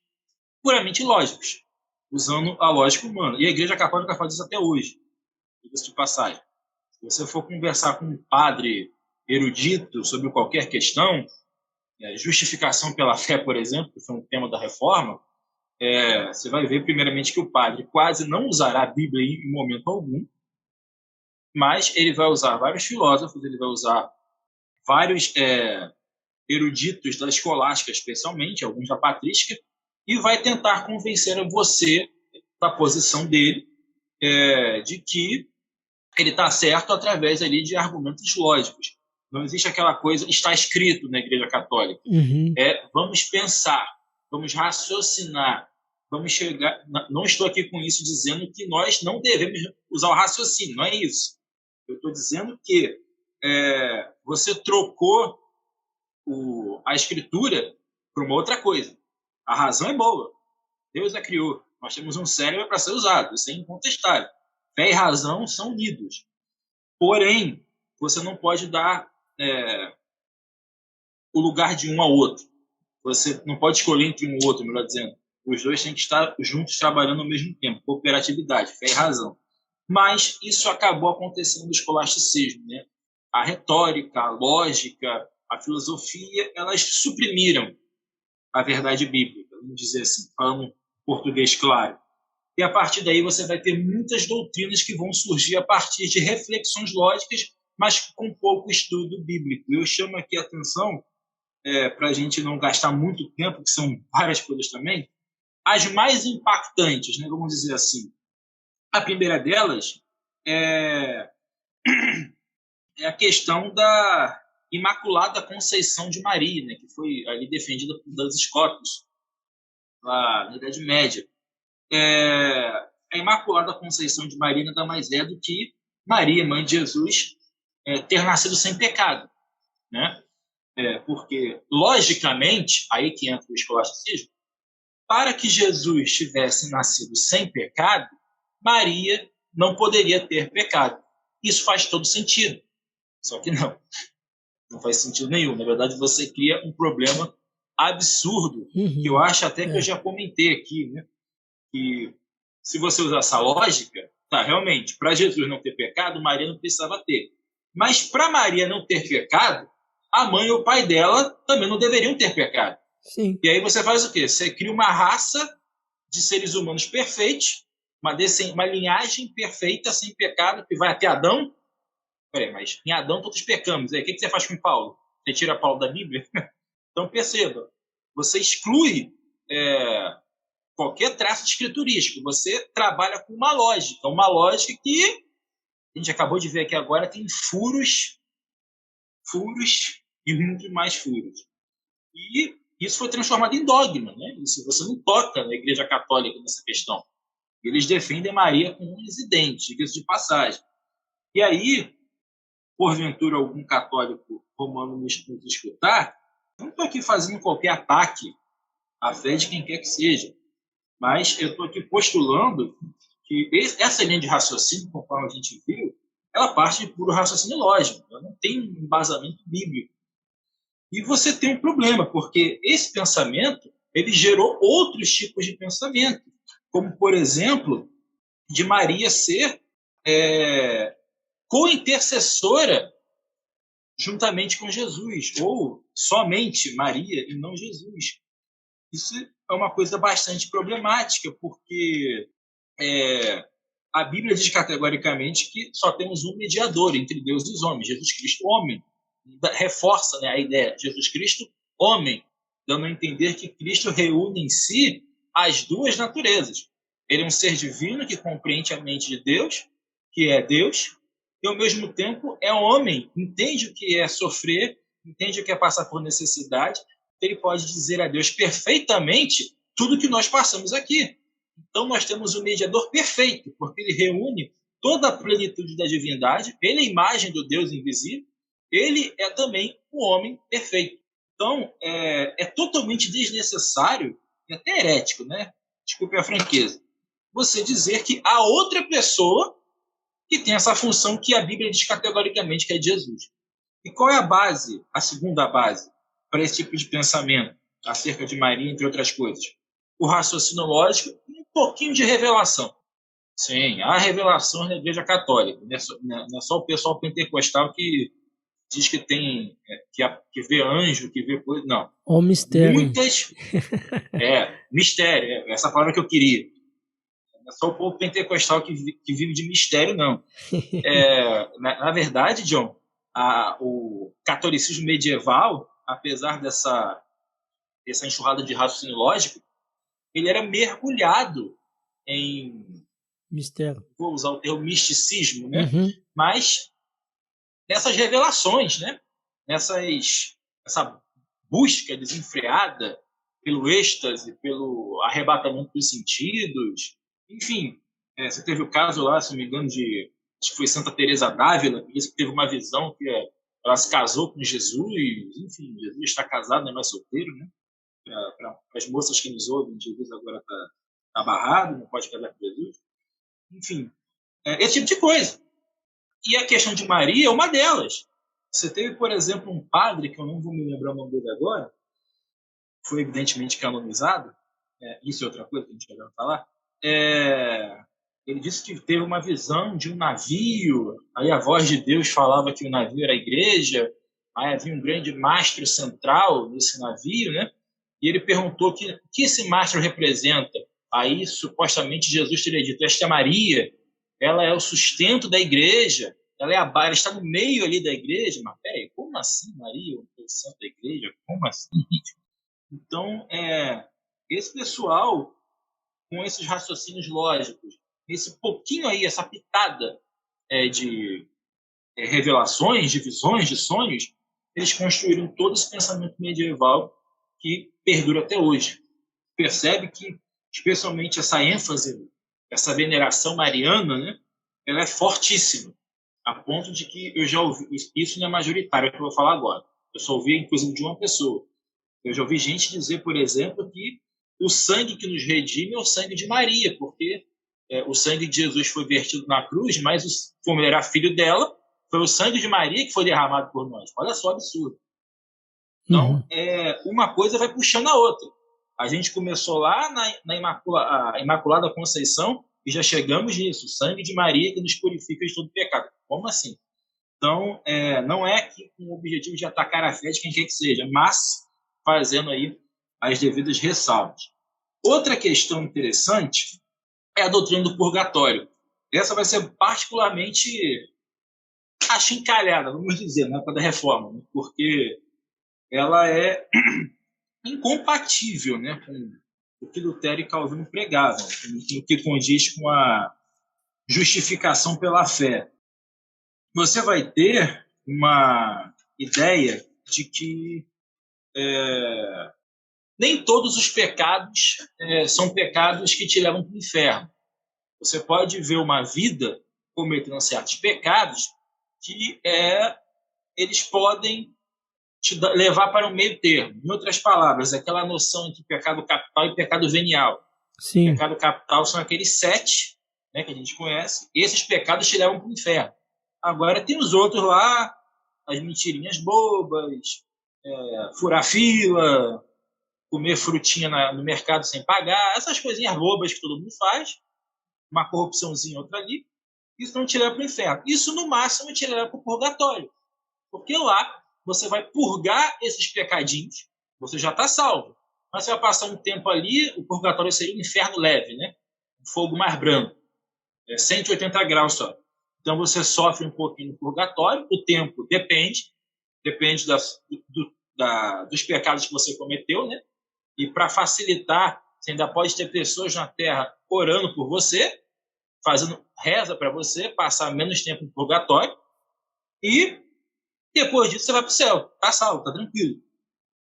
puramente lógicos, usando a lógica humana. E a Igreja Católica faz isso até hoje, diga-se de passagem. Se você for conversar com um padre erudito sobre qualquer questão, justificação pela fé, por exemplo, que foi um tema da Reforma, você vai ver, primeiramente, que o padre quase não usará a Bíblia em momento algum, mas ele vai usar vários filósofos, ele vai usar vários eruditos da escolástica, especialmente, alguns da patrística, e vai tentar convencer você da posição dele de que ele está certo através ali de argumentos lógicos. Não existe aquela coisa, está escrito na Igreja Católica. Uhum. Vamos pensar, vamos raciocinar, vamos chegar... Não estou aqui com isso dizendo que nós não devemos usar o raciocínio, não é isso. Eu estou dizendo que você trocou a escritura por uma outra coisa. A razão é boa. Deus a criou. Nós temos um cérebro para ser usado. Isso é incontestável. Fé e razão são unidos. Porém, você não pode dar o lugar de um ao outro. Você não pode escolher entre um ou outro, melhor dizendo. Os dois têm que estar juntos trabalhando ao mesmo tempo. Cooperatividade, fé e razão. Mas isso acabou acontecendo no escolasticismo, né? A retórica, a lógica, a filosofia, elas suprimiram a verdade bíblica, vamos dizer assim, falando português claro. E a partir daí você vai ter muitas doutrinas que vão surgir a partir de reflexões lógicas, mas com pouco estudo bíblico. Eu chamo aqui a atenção, para a gente não gastar muito tempo, que são várias coisas também, as mais impactantes, né, vamos dizer assim. A primeira delas é a questão da Imaculada Conceição de Maria, né, que foi ali defendida por Duns Scotus, lá na Idade Média. A Imaculada Conceição de Maria nada mais é do que Maria, mãe de Jesus, ter nascido sem pecado, né? Porque, logicamente, aí que entra o escolasticismo, para que Jesus tivesse nascido sem pecado, Maria não poderia ter pecado. Isso faz todo sentido. Só que não faz sentido nenhum. Na verdade, você cria um problema absurdo, que eu acho até que eu já comentei aqui, né? Que se você usar essa lógica, realmente, para Jesus não ter pecado, Maria não precisava ter. Mas para Maria não ter pecado, a mãe e o pai dela também não deveriam ter pecado. Sim. E aí você faz o quê? Você cria uma raça de seres humanos perfeitos, uma linhagem perfeita, sem pecado, que vai até Adão. Peraí, mas em Adão todos pecamos. Aí, o que você faz com Paulo? Você tira Paulo da Bíblia? Então perceba, você exclui qualquer traço escriturístico. Você trabalha com uma lógica que a gente acabou de ver aqui agora, tem furos e muito mais furos. E isso foi transformado em dogma, né? Isso você não toca na Igreja Católica nessa questão. Eles defendem Maria com unhas e dentes, diga-se de passagem. E aí, porventura, algum católico romano nos escutar, não estou aqui fazendo qualquer ataque à fé de quem quer que seja, mas eu estou aqui postulando que essa linha de raciocínio, conforme a gente viu, ela parte de puro raciocínio lógico, ela não tem um embasamento bíblico. E você tem um problema, porque esse pensamento ele gerou outros tipos de pensamento, como, por exemplo, de Maria ser co-intercessora juntamente com Jesus, ou somente Maria e não Jesus. Isso é uma coisa bastante problemática, porque a Bíblia diz categoricamente que só temos um mediador entre Deus e os homens, Jesus Cristo, homem. Reforça, né, a ideia de Jesus Cristo, homem, dando a entender que Cristo reúne em si as duas naturezas. Ele é um ser divino que compreende a mente de Deus, que é Deus, e ao mesmo tempo é homem, entende o que é sofrer, entende o que é passar por necessidade, ele pode dizer a Deus perfeitamente tudo que nós passamos aqui. Então nós temos um mediador perfeito, porque ele reúne toda a plenitude da divindade, ele é a imagem do Deus invisível, ele é também o homem perfeito. Então é totalmente desnecessário e até herético, né? Desculpe a franqueza, você dizer que há outra pessoa que tem essa função que a Bíblia diz categoricamente que é Jesus. E qual é a base, a segunda base, para esse tipo de pensamento acerca de Maria, entre outras coisas? O raciocínio lógico e um pouquinho de revelação. Sim, há revelação na Igreja Católica. Não é só o pessoal pentecostal que diz que tem que vê anjo, que vê coisa. Não. Ó, mistério. Muitas. Mistério. Essa palavra que eu queria. Não é só o povo pentecostal que vive de mistério, não. Na verdade, John, o catolicismo medieval, apesar dessa enxurrada de raciocínio lógico, ele era mergulhado em mistério. Vou usar o termo misticismo, né? Uhum. Mas nessas revelações, né? Essa busca desenfreada pelo êxtase, pelo arrebatamento dos sentidos, enfim, você teve o caso lá, se não me engano, acho que foi Santa Teresa d'Ávila, que disse que teve uma visão que ela se casou com Jesus, enfim, Jesus está casado, não é mais solteiro, né? Para as moças que nos ouvem, Jesus agora está barrado, não pode casar com Jesus. Enfim, esse tipo de coisa. E a questão de Maria é uma delas. Você teve, por exemplo, um padre, que eu não vou me lembrar o nome dele agora, foi evidentemente canonizado, isso é outra coisa que a gente vai falar, ele disse que teve uma visão de um navio, aí a voz de Deus falava que o navio era a igreja, aí havia um grande mastro central nesse navio, né? E ele perguntou o que esse mastro representa. Aí, supostamente, Jesus teria dito, esta é Maria, ela é o sustento da igreja, ela está no meio ali da igreja. Mas, peraí, como assim Maria, o centro da igreja? Como assim? Então, esse pessoal, com esses raciocínios lógicos, esse pouquinho aí, essa pitada de revelações, de visões, de sonhos, eles construíram todo esse pensamento medieval que perdura até hoje. Percebe que, especialmente essa ênfase, essa veneração mariana, né, ela é fortíssima, a ponto de que eu já ouvi, isso não é majoritário, é o que eu vou falar agora, eu só ouvi, inclusive, de uma pessoa. Eu já ouvi gente dizer, por exemplo, que o sangue que nos redime é o sangue de Maria, porque o sangue de Jesus foi vertido na cruz, mas como ele era filho dela, foi o sangue de Maria que foi derramado por nós. Olha só o absurdo. Então, uma coisa vai puxando a outra. A gente começou lá na Imaculada Conceição e já chegamos nisso. O sangue de Maria que nos purifica de todo pecado. Como assim? Então, não é aqui com o objetivo de atacar a fé de quem quer que seja, mas fazendo aí as devidas ressalvas. Outra questão interessante é a doutrina do purgatório. Essa vai ser particularmente achincalhada, vamos dizer, na época da reforma, né? Porque ela é incompatível, né, o que Lutero e Calvino pregavam, o que condiz com a justificação pela fé. Você vai ter uma ideia de que nem todos os pecados são pecados que te levam para o inferno. Você pode ver uma vida cometendo certos pecados que eles podem te levar para um meio termo. Em outras palavras, aquela noção entre pecado capital e pecado venial. Sim. Pecado capital são aqueles 7, né, que a gente conhece. E esses pecados te levam para o inferno. Agora tem os outros lá, as mentirinhas bobas, furar fila, comer frutinha no mercado sem pagar, essas coisinhas bobas que todo mundo faz, uma corrupçãozinha outra ali, isso não te leva para o inferno. Isso, no máximo, te leva para o purgatório. Porque lá você vai purgar esses pecadinhos, você já está salvo. Mas você vai passar um tempo ali, o purgatório seria um inferno leve, né? Um fogo mais brando. 180 graus só. Então você sofre um pouquinho no purgatório, o tempo depende dos pecados que você cometeu, né? E para facilitar, você ainda pode ter pessoas na Terra orando por você, fazendo reza para você, passar menos tempo no purgatório, e depois disso você vai para o céu, tá salvo, tá tranquilo.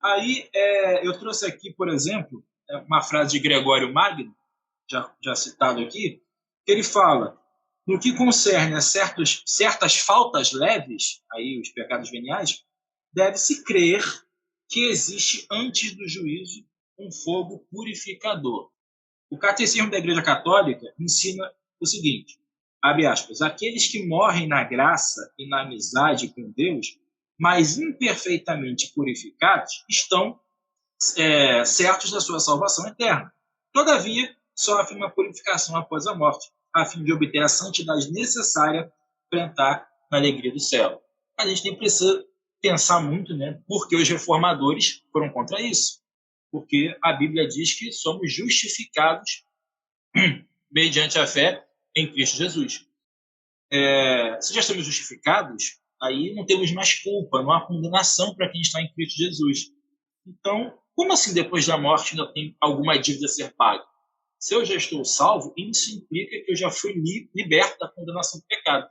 Aí eu trouxe aqui, por exemplo, uma frase de Gregório Magno, já citado aqui, que ele fala: no que concerne a certas faltas leves, aí os pecados veniais, deve-se crer que existe antes do juízo um fogo purificador. O Catecismo da Igreja Católica ensina o seguinte, abre aspas, aqueles que morrem na graça e na amizade com Deus, mas imperfeitamente purificados, estão certos da sua salvação eterna. Todavia, sofrem uma purificação após a morte, a fim de obter a santidade necessária para entrar na alegria do céu. A gente nem precisa pensar muito, né, porque os reformadores foram contra isso. Porque a Bíblia diz que somos justificados mediante a fé em Cristo Jesus. Se já somos justificados, aí não temos mais culpa, não há condenação para quem está em Cristo Jesus. Então, como assim depois da morte ainda tem alguma dívida a ser paga? Se eu já estou salvo, isso implica que eu já fui liberto da condenação do pecado.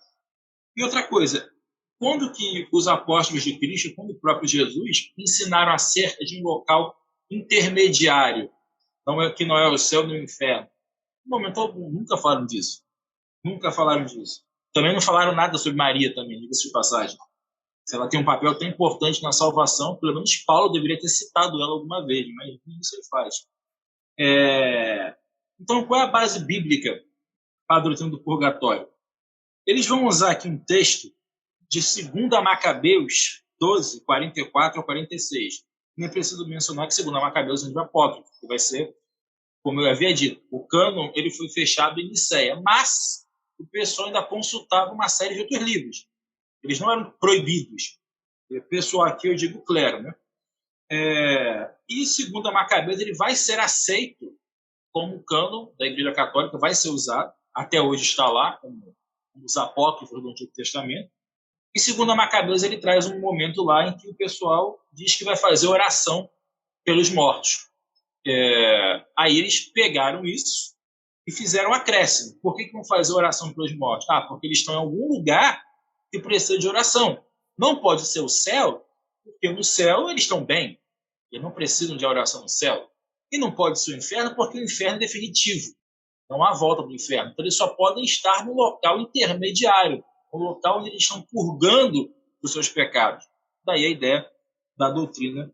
E outra coisa, quando que os apóstolos de Cristo, quando o próprio Jesus, ensinaram acerca de um local intermediário, que não é o céu nem o inferno? No momento algum, nunca falaram disso. Nunca falaram disso. Também não falaram nada sobre Maria também, diga-se de passagem. Se ela tem um papel tão importante na salvação, pelo menos Paulo deveria ter citado ela alguma vez, mas isso ele faz. Então, qual é a base bíblica para a doutrina do purgatório? Eles vão usar aqui um texto de 2 Macabeus 12, 44 a 46. Nem preciso mencionar que 2 Macabeus é um livro apócrifo, que vai ser, como eu havia dito, o cânon ele foi fechado em Niceia, mas o pessoal ainda consultava uma série de outros livros. Eles não eram proibidos. O pessoal aqui, eu digo clero, né? E 2 Macabeus ele vai ser aceito como cânon da Igreja Católica, vai ser usado, até hoje está lá, como os apócrifos do Antigo Testamento. E 2 Macabeus ele traz um momento lá em que o pessoal diz que vai fazer oração pelos mortos. Aí eles pegaram isso e fizeram um acréscimo. Por que vão fazer oração pelos mortos? Porque eles estão em algum lugar que precisa de oração. Não pode ser o céu, porque no céu eles estão bem. Eles não precisam de oração no céu. E não pode ser o inferno, porque o inferno é definitivo. Não há volta para o inferno. Então eles só podem estar no local intermediário, no local onde eles estão purgando os seus pecados. Daí a ideia da doutrina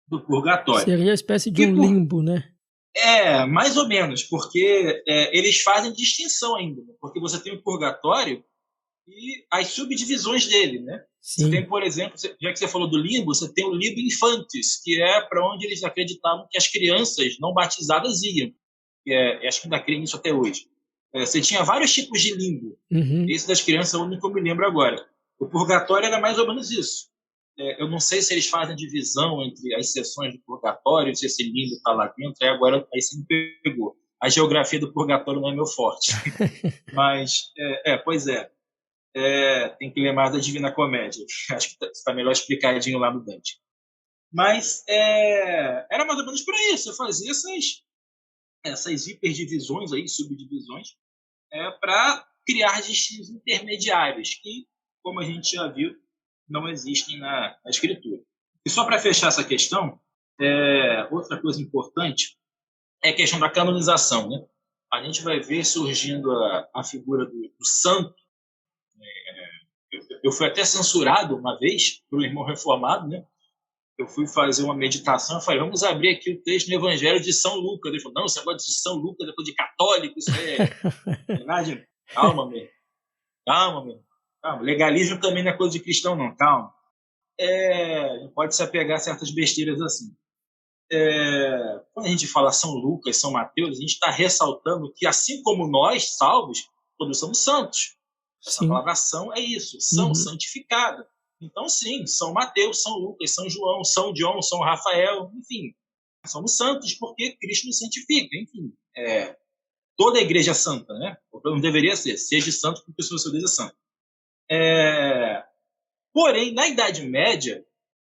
do purgatório. Seria uma espécie de um limbo, né? Mais ou menos, porque eles fazem distinção ainda. Né? Porque você tem o purgatório e as subdivisões dele, né? Sim. Você tem, por exemplo, já que você falou do limbo, você tem o limbo infantis, que é para onde eles acreditavam que as crianças não batizadas iam. Acho que ainda creem nisso até hoje. Você tinha vários tipos de limbo. Uhum. Esse das crianças é o único que eu me lembro agora. O purgatório era mais ou menos isso. Eu não sei se eles fazem divisão entre as seções do purgatório, se esse limbo está lá dentro, aí você me pegou. A geografia do purgatório não é meu forte. Mas, pois é. Tem que ler mais da Divina Comédia. Acho que está melhor explicadinho lá no Dante. Mas era mais ou menos por isso. Eu fazia essas hiperdivisões, aí, subdivisões, para criar destinos intermediários, que, como a gente já viu, não existem na Escritura. E só para fechar essa questão, outra coisa importante é a questão da canonização, né? A gente vai ver surgindo a figura do santo. Eu fui até censurado uma vez por um irmão reformado, né? Eu fui fazer uma meditação, eu falei, vamos abrir aqui o texto do Evangelho de São Lucas. Ele falou, não, esse negócio de São Lucas, depois de católico, isso é verdade. Calma, meu. Calma. Legalismo também não é coisa de cristão, não. Calma. Não pode se apegar a certas besteiras assim. Quando a gente fala São Lucas, São Mateus, a gente está ressaltando que, assim como nós, salvos, todos somos santos. Essa Sim. palavra são é isso, são santificada. Então, sim, São Mateus, São Lucas, São João, São John, São Rafael, enfim, somos santos porque Cristo nos santifica. Enfim, toda a igreja é santa, né? Não deveria ser, seja santo porque o seu Deus é santo. Porém, na Idade Média,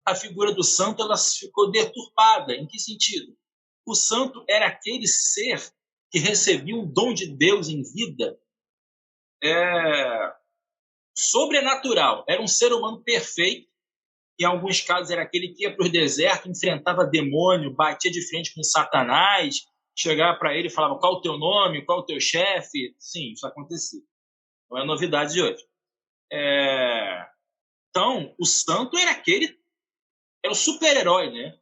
a figura do santo ela ficou deturpada. Em que sentido? O santo era aquele ser que recebia um dom de Deus em vida sobrenatural. Era um ser humano perfeito. Em alguns casos, era aquele que ia para o deserto, enfrentava demônio, batia de frente com Satanás, chegava para ele e falava qual o teu nome, qual o teu chefe. Sim, isso acontecia. Não é novidade de hoje. Então, o santo era era o super-herói, né?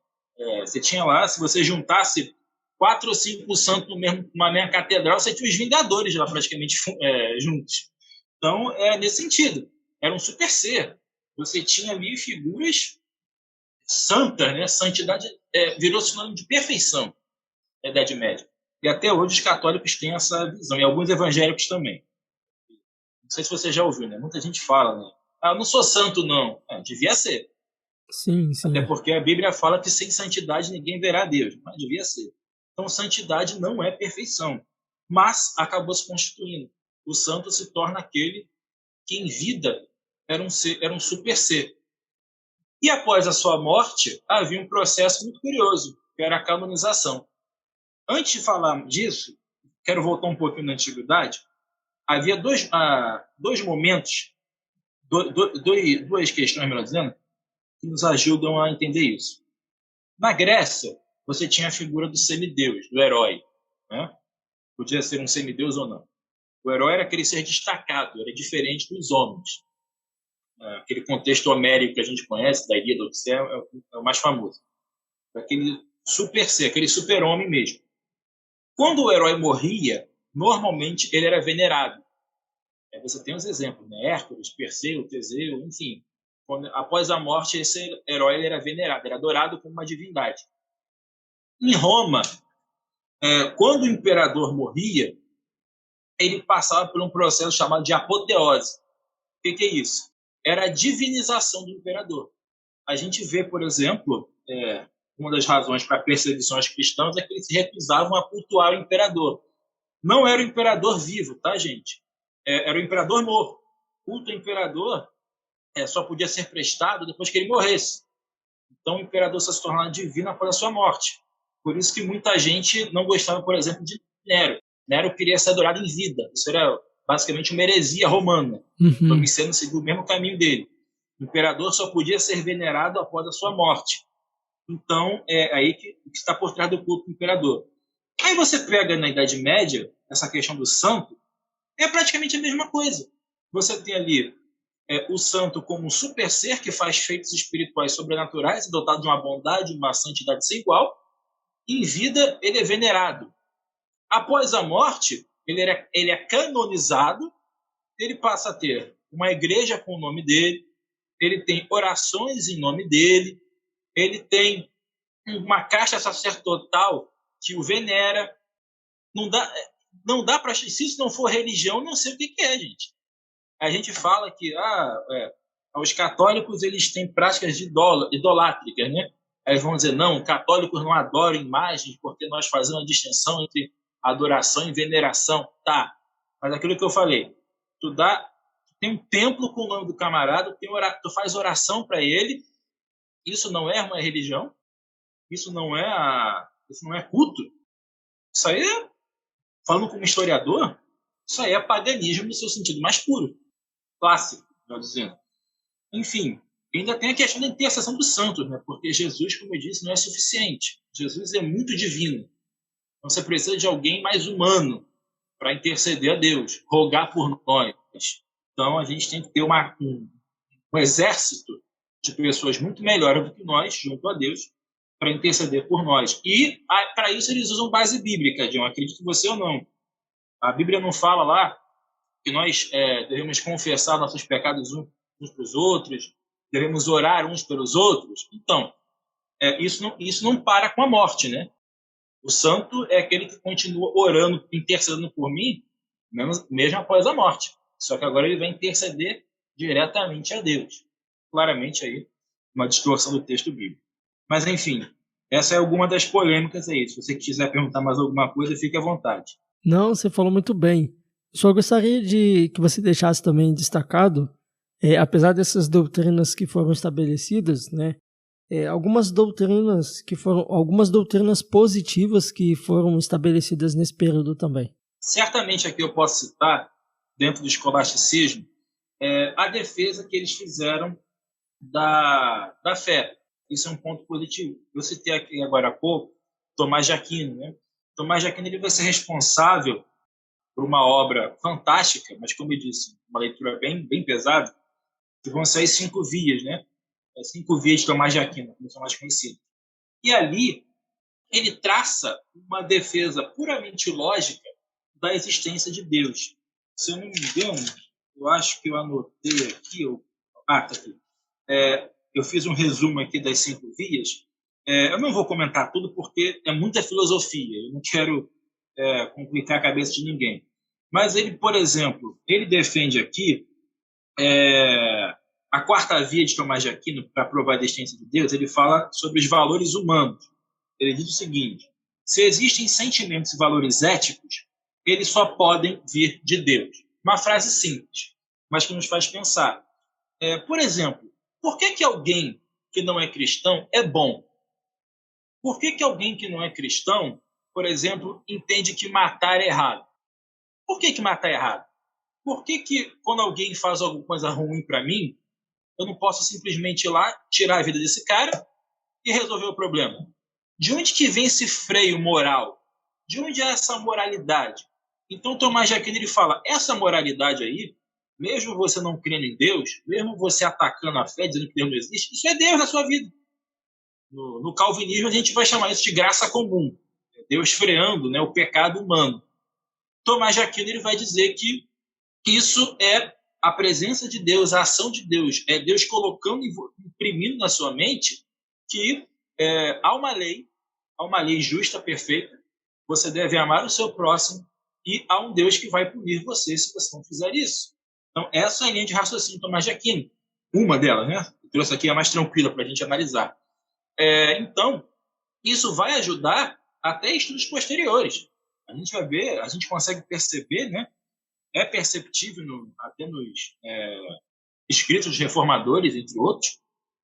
Você tinha lá, se você juntasse 4 ou 5 santos numa mesma catedral, você tinha os Vingadores lá praticamente juntos. Então, nesse sentido, era um super ser. Você tinha ali figuras santas, né? Santidade virou sinônimo de perfeição na Idade Média. E até hoje os católicos têm essa visão, e alguns evangélicos também. Não sei se você já ouviu, né? Muita gente fala, né? Eu não sou santo, não. Devia ser. Sim. Até porque a Bíblia fala que sem santidade ninguém verá Deus, mas devia ser. Então, santidade não é perfeição, mas acabou se constituindo. O santo se torna aquele que em vida era um super ser. E após a sua morte, havia um processo muito curioso, que era a canonização. Antes de falar disso, quero voltar um pouquinho na Antiguidade. Havia dois momentos, duas questões, melhor dizendo, que nos ajudam a entender isso. Na Grécia, você tinha a figura do semideus, do herói, né? Podia ser um semideus ou não. O herói era aquele ser destacado, era diferente dos homens. Aquele contexto homérico que a gente conhece, da Ilíada, da Odisseia, é o mais famoso. Aquele super ser, aquele super-homem mesmo. Quando o herói morria, normalmente ele era venerado. Você tem os exemplos, né? Hércules, Perseu, Teseu, enfim. Após a morte, esse herói ele era venerado, era adorado como uma divindade. Em Roma, quando o imperador morria, ele passava por um processo chamado de apoteose. O que é isso? Era a divinização do imperador. A gente vê, por exemplo, uma das razões para a perseguição aos cristãos é que eles se recusavam a cultuar o imperador. Não era o imperador vivo, tá, gente? Era o imperador morto. O culto ao imperador só podia ser prestado depois que ele morresse. Então, o imperador só se tornava divino após a sua morte. Por isso que muita gente não gostava, por exemplo, de Nero. Nero queria ser adorado em vida. Isso era basicamente uma heresia romana. Domiciano seguiu o mesmo caminho dele. O imperador só podia ser venerado após a sua morte. Então, é aí que está por trás do culto do imperador. Aí você pega na Idade Média, essa questão do santo, é praticamente a mesma coisa. Você tem ali o santo como um super ser que faz feitos espirituais sobrenaturais, dotado de uma bondade, uma santidade sem igual. Em vida, ele é venerado. Após a morte, ele é canonizado, ele passa a ter uma igreja com o nome dele, ele tem orações em nome dele, ele tem uma caixa sacerdotal que o venera. Não dá para... Se isso não for religião, não sei o que é, gente. A gente fala que os católicos eles têm práticas idolátricas, né? Eles vão dizer, não, católicos não adoram imagens porque nós fazemos a distinção entre adoração e veneração. Tá, mas aquilo que eu falei, tu tem um templo com o nome do camarada, tu faz oração para ele, isso não é uma religião? Isso não é culto? Isso aí, falando como historiador, isso aí é paganismo no seu sentido mais puro, clássico, melhor dizendo. Enfim, ainda tem a questão da intercessão dos santos, né? Porque Jesus, como eu disse, não é suficiente. Jesus é muito divino. Então você precisa de alguém mais humano para interceder a Deus, rogar por nós. Então a gente tem que ter um exército de pessoas muito melhores do que nós, junto a Deus, para interceder por nós. E para isso eles usam base bíblica, John, acredite você ou não. A Bíblia não fala lá que nós devemos confessar nossos pecados uns para os outros, devemos orar uns pelos outros. Então, isso não para com a morte, né? O santo é aquele que continua orando, intercedendo por mim, mesmo após a morte. Só que agora ele vai interceder diretamente a Deus. Claramente aí, uma distorção do texto bíblico. Mas, enfim, essa é alguma das polêmicas aí. Se você quiser perguntar mais alguma coisa, fique à vontade. Não, você falou muito bem. Só gostaria de que você deixasse também destacado, apesar dessas doutrinas que foram estabelecidas, né, algumas doutrinas positivas que foram estabelecidas nesse período também. Certamente aqui eu posso citar, dentro do escolasticismo, a defesa que eles fizeram da fé. Isso é um ponto positivo. Eu citei aqui agora há pouco Tomás de Aquino, né? Tomás de Aquino ele vai ser responsável por uma obra fantástica, mas, como eu disse, uma leitura bem, bem pesada, que vão ser as 5 vias, né? As 5 vias de Tomás de Aquino, como são mais conhecidas. E ali ele traça uma defesa puramente lógica da existência de Deus. Se eu não me engano, eu acho que eu anotei aqui, tá aqui. Eu fiz um resumo aqui das 5 vias. Eu não vou comentar tudo porque é muita filosofia, eu não quero complicar a cabeça de ninguém. Mas ele, por exemplo, ele defende aqui a 4ª via de Tomás de Aquino para provar a existência de Deus. Ele fala sobre os valores humanos. Ele diz o seguinte: se existem sentimentos e valores éticos, eles só podem vir de Deus. Uma frase simples, mas que nos faz pensar. Por exemplo, por que alguém que não é cristão é bom? Por que alguém que não é cristão, por exemplo, entende que matar é errado? Por que matar é errado? Por que quando alguém faz alguma coisa ruim para mim, eu não posso simplesmente ir lá, tirar a vida desse cara e resolver o problema? De onde que vem esse freio moral? De onde é essa moralidade? Então Tomás de Aquino ele fala, essa moralidade aí, mesmo você não crendo em Deus, mesmo você atacando a fé, dizendo que Deus não existe, isso é Deus na sua vida. No calvinismo a gente vai chamar isso de graça comum, Deus freando, né, o pecado humano. Tomás de Aquino ele vai dizer que isso é a presença de Deus, a ação de Deus, é Deus colocando, imprimindo na sua mente que há uma lei justa, perfeita, você deve amar o seu próximo e há um Deus que vai punir você se você não fizer isso. Então, essa é a linha de raciocínio de Tomás de Aquino. Uma delas, né? Eu trouxe aqui a mais tranquila para a gente analisar. Então, isso vai ajudar até estudos posteriores. A gente vai ver, a gente consegue perceber, né? É perceptível até nos escritos dos reformadores, entre outros,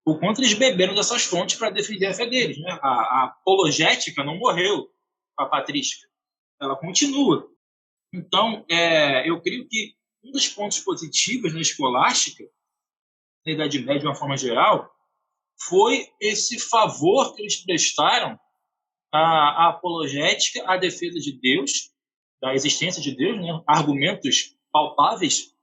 o quanto eles beberam dessas fontes para defender a fé deles. Né? A apologética não morreu com a patrística, ela continua. Então, eu creio que um dos pontos positivos na escolástica, na Idade Média de uma forma geral, foi esse favor que eles prestaram à apologética, à defesa de Deus, da existência de Deus, né? Argumentos palpáveis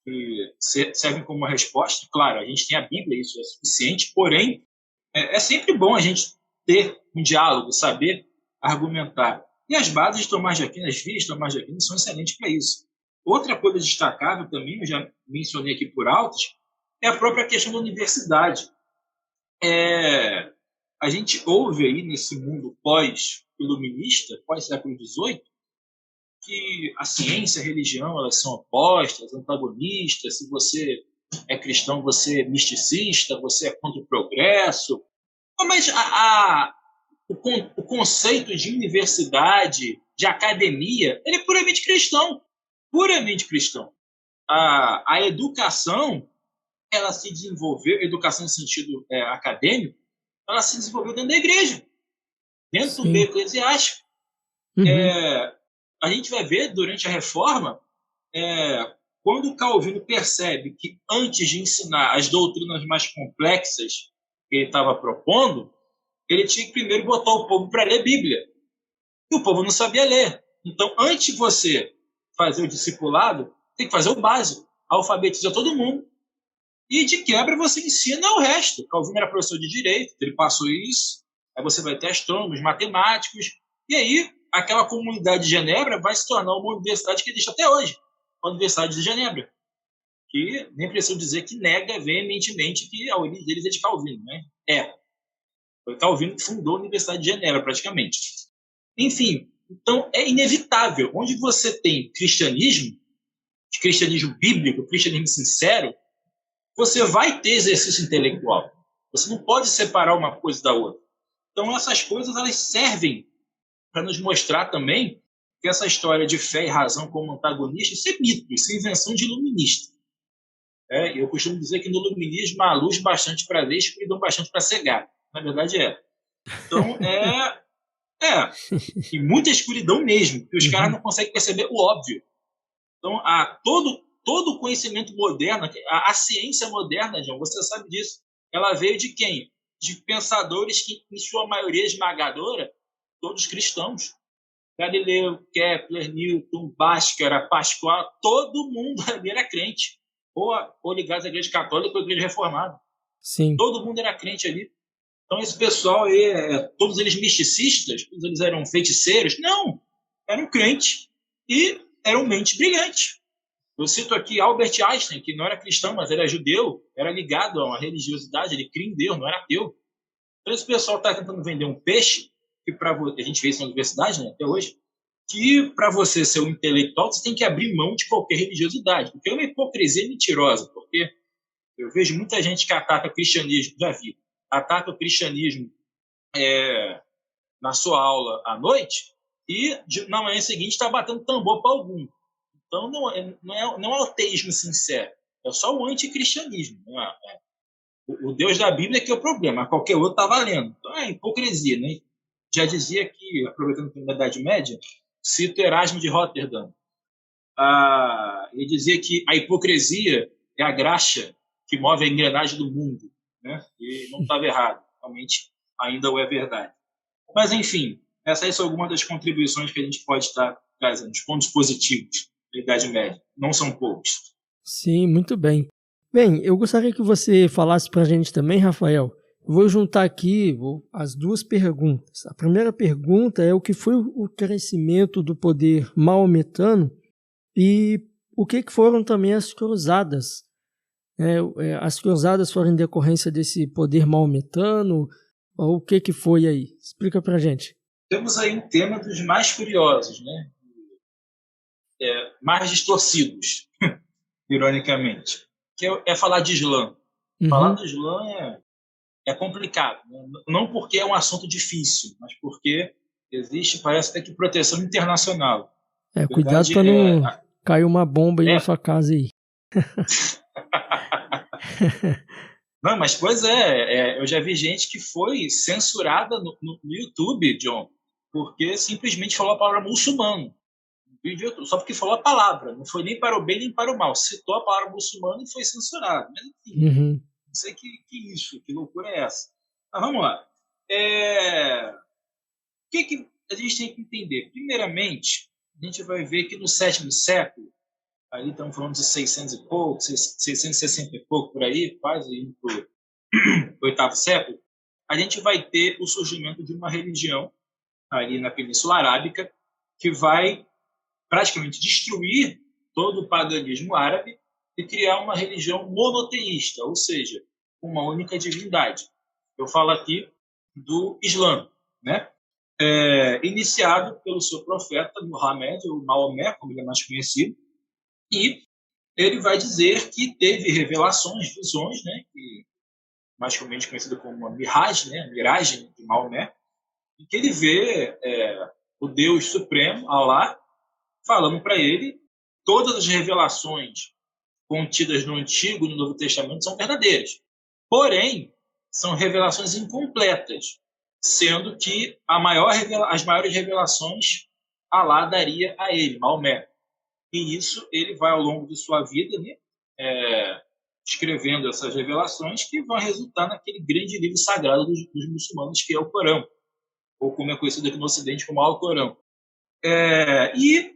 que servem como uma resposta. Claro, a gente tem a Bíblia, isso é suficiente, porém, é sempre bom a gente ter um diálogo, saber argumentar. E as bases de Tomás de Aquino, as vias de Tomás de Aquino, são excelentes para isso. Outra coisa destacável também, eu já mencionei aqui por altos, é a própria questão da universidade. A gente ouve aí nesse mundo pós-iluminista, pós-século XVIII, que a ciência e a religião elas são opostas, antagonistas. Se você é cristão, você é misticista, você é contra o progresso. Mas o conceito de universidade, de academia, ele é puramente cristão. Puramente cristão. A educação, ela se desenvolveu, educação no sentido acadêmico, ela se desenvolveu dentro da igreja, dentro do meio eclesiástico. A gente vai ver durante a Reforma, quando o Calvino percebe que antes de ensinar as doutrinas mais complexas que ele estava propondo, ele tinha que primeiro botar o povo para ler Bíblia. E o povo não sabia ler. Então, antes de você fazer o discipulado, tem que fazer o básico. Alfabetiza todo mundo. E, de quebra, você ensina o resto. Calvino era professor de direito, ele passou isso. Aí você vai ter astrônomos, matemáticos. E aí, aquela comunidade de Genebra vai se tornar uma universidade que existe até hoje. A Universidade de Genebra. Que nem preciso dizer que nega veementemente que a origem deles é de Calvino, né? Foi Calvino que fundou a Universidade de Genebra, praticamente. Enfim, então é inevitável. Onde você tem cristianismo bíblico, cristianismo sincero, você vai ter exercício intelectual. Você não pode separar uma coisa da outra. Então essas coisas elas servem para nos mostrar também que essa história de fé e razão como antagonista, isso é mito, isso é invenção de iluminista. Eu costumo dizer que no iluminismo há luz bastante para ver e escuridão bastante para cegar. Na verdade Então, e muita escuridão mesmo, porque os caras não conseguem perceber o óbvio. Então, todo o conhecimento moderno, a ciência moderna, João, você sabe disso, ela veio de quem? De pensadores que, em sua maioria esmagadora, todos cristãos. Galileu, Kepler, Newton, Bhaskara, Pascoal, todo mundo ali era crente. Ou ligado à igreja católica ou à igreja reformada. Sim. Todo mundo era crente ali. Então, esse pessoal aí, todos eles misticistas, todos eles eram feiticeiros? Não, eram crentes e eram mentes brilhantes. Eu cito aqui Albert Einstein, que não era cristão, mas era judeu, era ligado a uma religiosidade, ele cria em Deus, não era ateu. Então, esse pessoal está tentando vender um peixe, que a gente vê isso na universidade, né, até hoje, que para você ser um intelectual, você tem que abrir mão de qualquer religiosidade, porque é uma hipocrisia mentirosa, porque eu vejo muita gente que ataca o cristianismo, já vi, ataca o cristianismo na sua aula à noite e na manhã seguinte está batendo tambor para algum. Então não é o ateísmo sincero, é só o anticristianismo. O Deus da Bíblia é que é o problema, qualquer outro está valendo. Então é hipocrisia, né? Já dizia que, aproveitando que na Idade Média, cito Erasmo de Roterdã. Ele dizia que a hipocrisia é a graxa que move a engrenagem do mundo, né? E não estava errado, realmente ainda é verdade. Mas, enfim, essas são algumas das contribuições que a gente pode estar trazendo, os pontos positivos da Idade Média. Não são poucos. Sim, muito bem. Bem, eu gostaria que você falasse para a gente também, Rafael. Eu vou juntar aqui as duas perguntas. A primeira pergunta é o que foi o crescimento do poder maometano e o que foram também as cruzadas. As cruzadas foram em decorrência desse poder maometano? Ou o que foi aí? Explica para a gente. Temos aí um tema dos mais curiosos, né? Mais distorcidos, ironicamente, que é falar de Islã. Falar do Islã é complicado, né? Não porque é um assunto difícil, mas porque existe, parece até que proteção internacional. Cuidado para não cair uma bomba aí na sua casa aí. Não, mas pois eu já vi gente que foi censurada no YouTube, John, porque simplesmente falou a palavra muçulmano. Só porque falou a palavra, não foi nem para o bem nem para o mal. Citou a palavra muçulmano e foi censurado. Mas enfim, não sei que loucura é essa. Mas vamos lá. O que a gente tem que entender? Primeiramente, a gente vai ver que no 7º século, ali estamos falando de 600 e pouco, 660 e pouco por aí, quase indo para o 8º século, a gente vai ter o surgimento de uma religião ali na Península Arábica que vai praticamente destruir todo o paganismo árabe e criar uma religião monoteísta, ou seja, uma única divindade. Eu falo aqui do Islã, né? Iniciado pelo seu profeta Muhammad, ou Maomé, como ele é mais conhecido, e ele vai dizer que teve revelações, visões, né, que mais comumente conhecida como Miraj, né, miragem de Maomé, em que ele vê o Deus Supremo, Allah, falando para ele todas as revelações contidas no Antigo e no Novo Testamento são verdadeiras. Porém, são revelações incompletas, sendo que as maiores revelações Alá daria a ele, Maomé. E isso ele vai, ao longo de sua vida, né, escrevendo essas revelações que vão resultar naquele grande livro sagrado dos muçulmanos, que é o Corão, ou como é conhecido aqui no Ocidente como Alcorão. E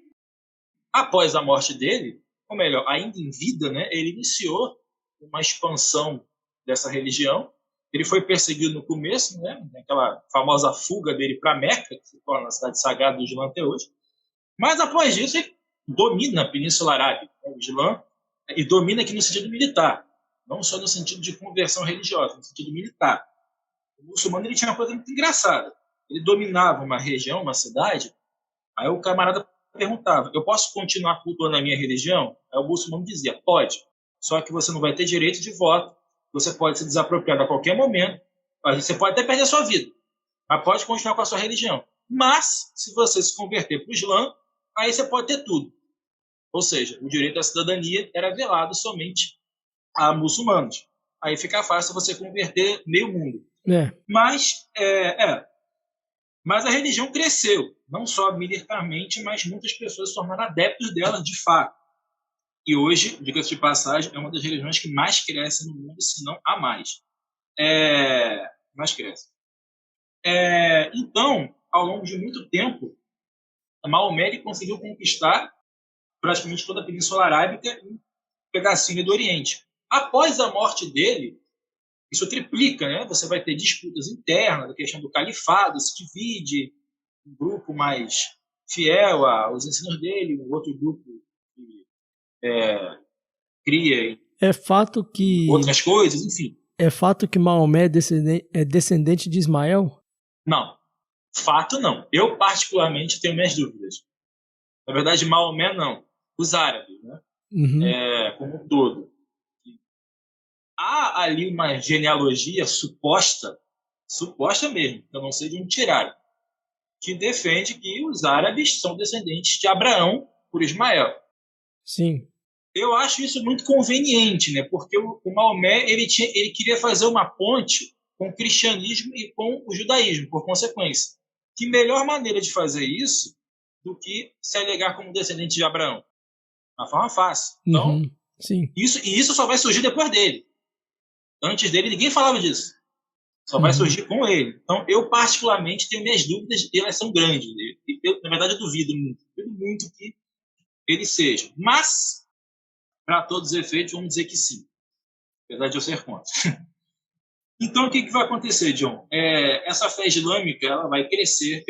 após a morte dele, ou melhor, ainda em vida, né, ele iniciou uma expansão dessa religião. Ele foi perseguido no começo, né, aquela famosa fuga dele para Meca, que se torna a cidade sagrada do Islã até hoje. Mas após isso, ele domina a Península Arábica, né, o Islã, e domina aqui no sentido militar, não só no sentido de conversão religiosa, no sentido militar. O muçulmano ele tinha uma coisa muito engraçada. Ele dominava uma região, uma cidade, aí o camarada perguntava: eu posso continuar cultuando a minha religião? Aí o muçulmano dizia: pode, só que você não vai ter direito de voto, você pode se desapropriar a qualquer momento, você pode até perder a sua vida, mas pode continuar com a sua religião. Mas, se você se converter para o Islã, aí você pode ter tudo. Ou seja, o direito à cidadania era velado somente a muçulmanos. Aí fica fácil você converter meio mundo. Mas a religião cresceu, não só militarmente, mas muitas pessoas se tornaram adeptos dela de fato. E hoje, diga-se de passagem, é uma das religiões que mais cresce no mundo, se não a mais. Mais cresce. Então, ao longo de muito tempo, Maomé conseguiu conquistar praticamente toda a Península Arábica e um pedacinho do Oriente. Após a morte dele, isso triplica, né? Você vai ter disputas internas, a questão do califado se divide, um grupo mais fiel aos ensinos dele, um outro grupo que cria outras coisas, enfim. É fato que Maomé é descendente de Ismael? Não, fato não. Eu particularmente tenho minhas dúvidas. Na verdade, Maomé não. Os árabes, né? Como um todo. Há ali uma genealogia suposta mesmo, eu não sei de onde tiraram, que defende que os árabes são descendentes de Abraão por Ismael. Sim. Eu acho isso muito conveniente, né? Porque o Maomé ele queria fazer uma ponte com o cristianismo e com o judaísmo, por consequência. Que melhor maneira de fazer isso do que se alegar como descendente de Abraão? Uma forma fácil. Então, sim. Isso só vai surgir depois dele. Antes dele, ninguém falava disso. Só vai surgir com ele. Então, eu particularmente tenho minhas dúvidas e elas são grandes. Na verdade, eu duvido muito que ele seja. Mas, para todos os efeitos, vamos dizer que sim. Apesar de eu ser contra. Então, o que vai acontecer, John? Essa fé islâmica ela vai crescer.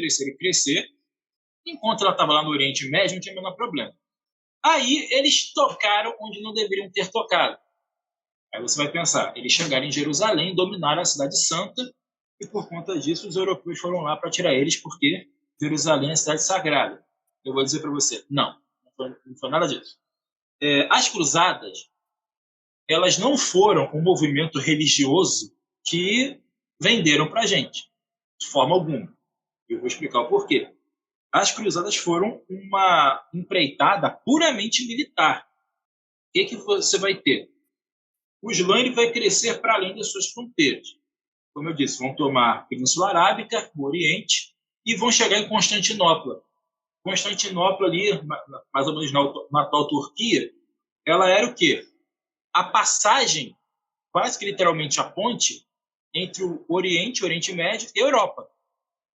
Enquanto ela estava lá no Oriente Médio, não tinha o menor problema. Aí, eles tocaram onde não deveriam ter tocado. Aí você vai pensar, eles chegaram em Jerusalém, dominaram a cidade santa, e por conta disso os europeus foram lá para tirar eles, porque Jerusalém é a cidade sagrada. Eu vou dizer para você, não foi nada disso. As cruzadas, elas não foram um movimento religioso que venderam para a gente, de forma alguma. Eu vou explicar o porquê. As cruzadas foram uma empreitada puramente militar. O que você vai ter? O Islã vai crescer para além das suas fronteiras. Como eu disse, vão tomar a Península Arábica, o Oriente, e vão chegar em Constantinopla. Constantinopla, ali, mais ou menos na atual Turquia, ela era o quê? A passagem, quase que literalmente a ponte, entre o Oriente Médio e a Europa.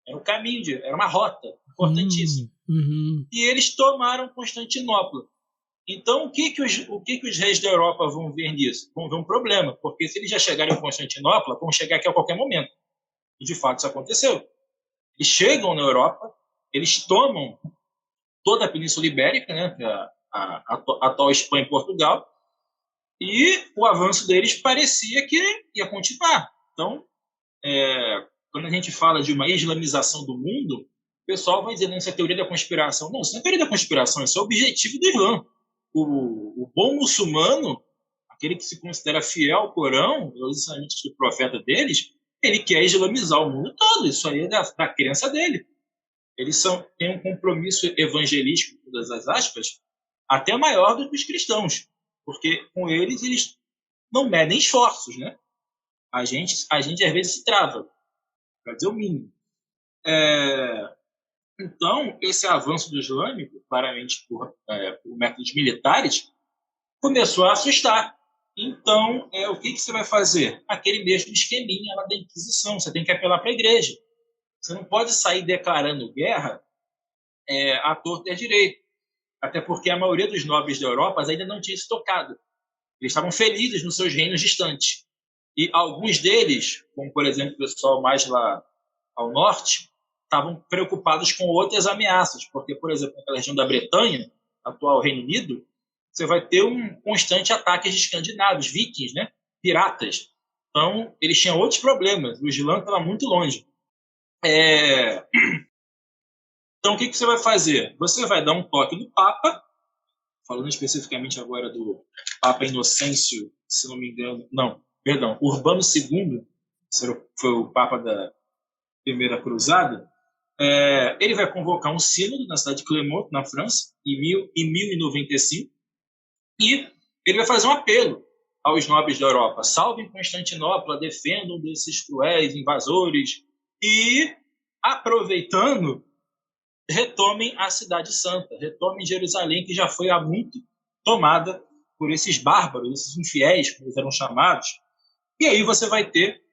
Era um caminho, era uma rota importantíssima. E eles tomaram Constantinopla. Então, o que os reis da Europa vão ver nisso? Vão ver um problema, porque se eles já chegarem em Constantinopla, vão chegar aqui a qualquer momento. E, de fato, isso aconteceu. Eles chegam na Europa, eles tomam toda a Península Ibérica, né, a atual Espanha e Portugal, e o avanço deles parecia que ia continuar. Então, quando a gente fala de uma islamização do mundo, o pessoal vai dizer, não, isso é teoria da conspiração. Não, isso não é teoria da conspiração, isso é o objetivo do Islã. O bom muçulmano, aquele que se considera fiel ao Corão, aos ensinamentos do profeta deles, ele quer islamizar o mundo todo. Isso aí é da crença dele. Eles têm um compromisso evangelístico, todas as aspas, até maior do que os cristãos, porque com eles não medem esforços, né? A gente às vezes se trava, para dizer o mínimo. Então, esse avanço do islâmico, claramente por métodos militares, começou a assustar. Então, o que você vai fazer? Aquele mesmo esqueminha lá da Inquisição. Você tem que apelar para a igreja. Você não pode sair declarando guerra à torta e à direita. Até porque a maioria dos nobres da Europa ainda não tinha se tocado. Eles estavam felizes nos seus reinos distantes. E alguns deles, como por exemplo o pessoal mais lá ao norte, estavam preocupados com outras ameaças. Porque, por exemplo, naquela região da Bretanha, atual Reino Unido, você vai ter um constante ataque de escandinavos, vikings, né? Piratas. Então, eles tinham outros problemas. O Islã estava muito longe. Então, o que você vai fazer? Você vai dar um toque no Papa, falando especificamente agora do Papa Inocêncio, se não me engano, não, perdão, Urbano II, foi o Papa da Primeira Cruzada. Ele vai convocar um sínodo na cidade de Clermont, na França, em 1095, e ele vai fazer um apelo aos nobres da Europa: salvem Constantinopla, defendam desses cruéis invasores e, aproveitando, retomem a Cidade Santa, retomem Jerusalém, que já foi há muito tomada por esses bárbaros, esses infiéis, como eles eram chamados. E aí você vai ter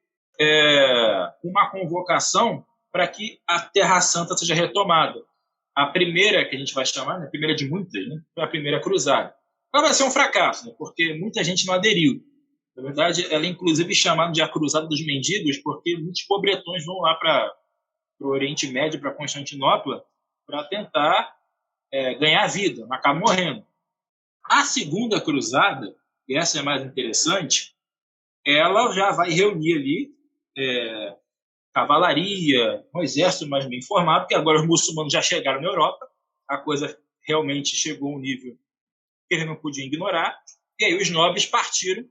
uma convocação para que a Terra Santa seja retomada. A primeira, que a gente vai chamar, né, a primeira de muitas, né, foi a Primeira Cruzada. Ela vai ser um fracasso, né, porque muita gente não aderiu. Na verdade, ela é inclusive chamada de a Cruzada dos Mendigos, porque muitos pobretões vão lá para o Oriente Médio, para Constantinopla, para tentar ganhar vida, mas acaba morrendo. A Segunda Cruzada, e essa é mais interessante, ela já vai reunir ali cavalaria, um exército mais bem formado, porque agora os muçulmanos já chegaram na Europa, a coisa realmente chegou a um nível que eles não podiam ignorar, e aí os nobres partiram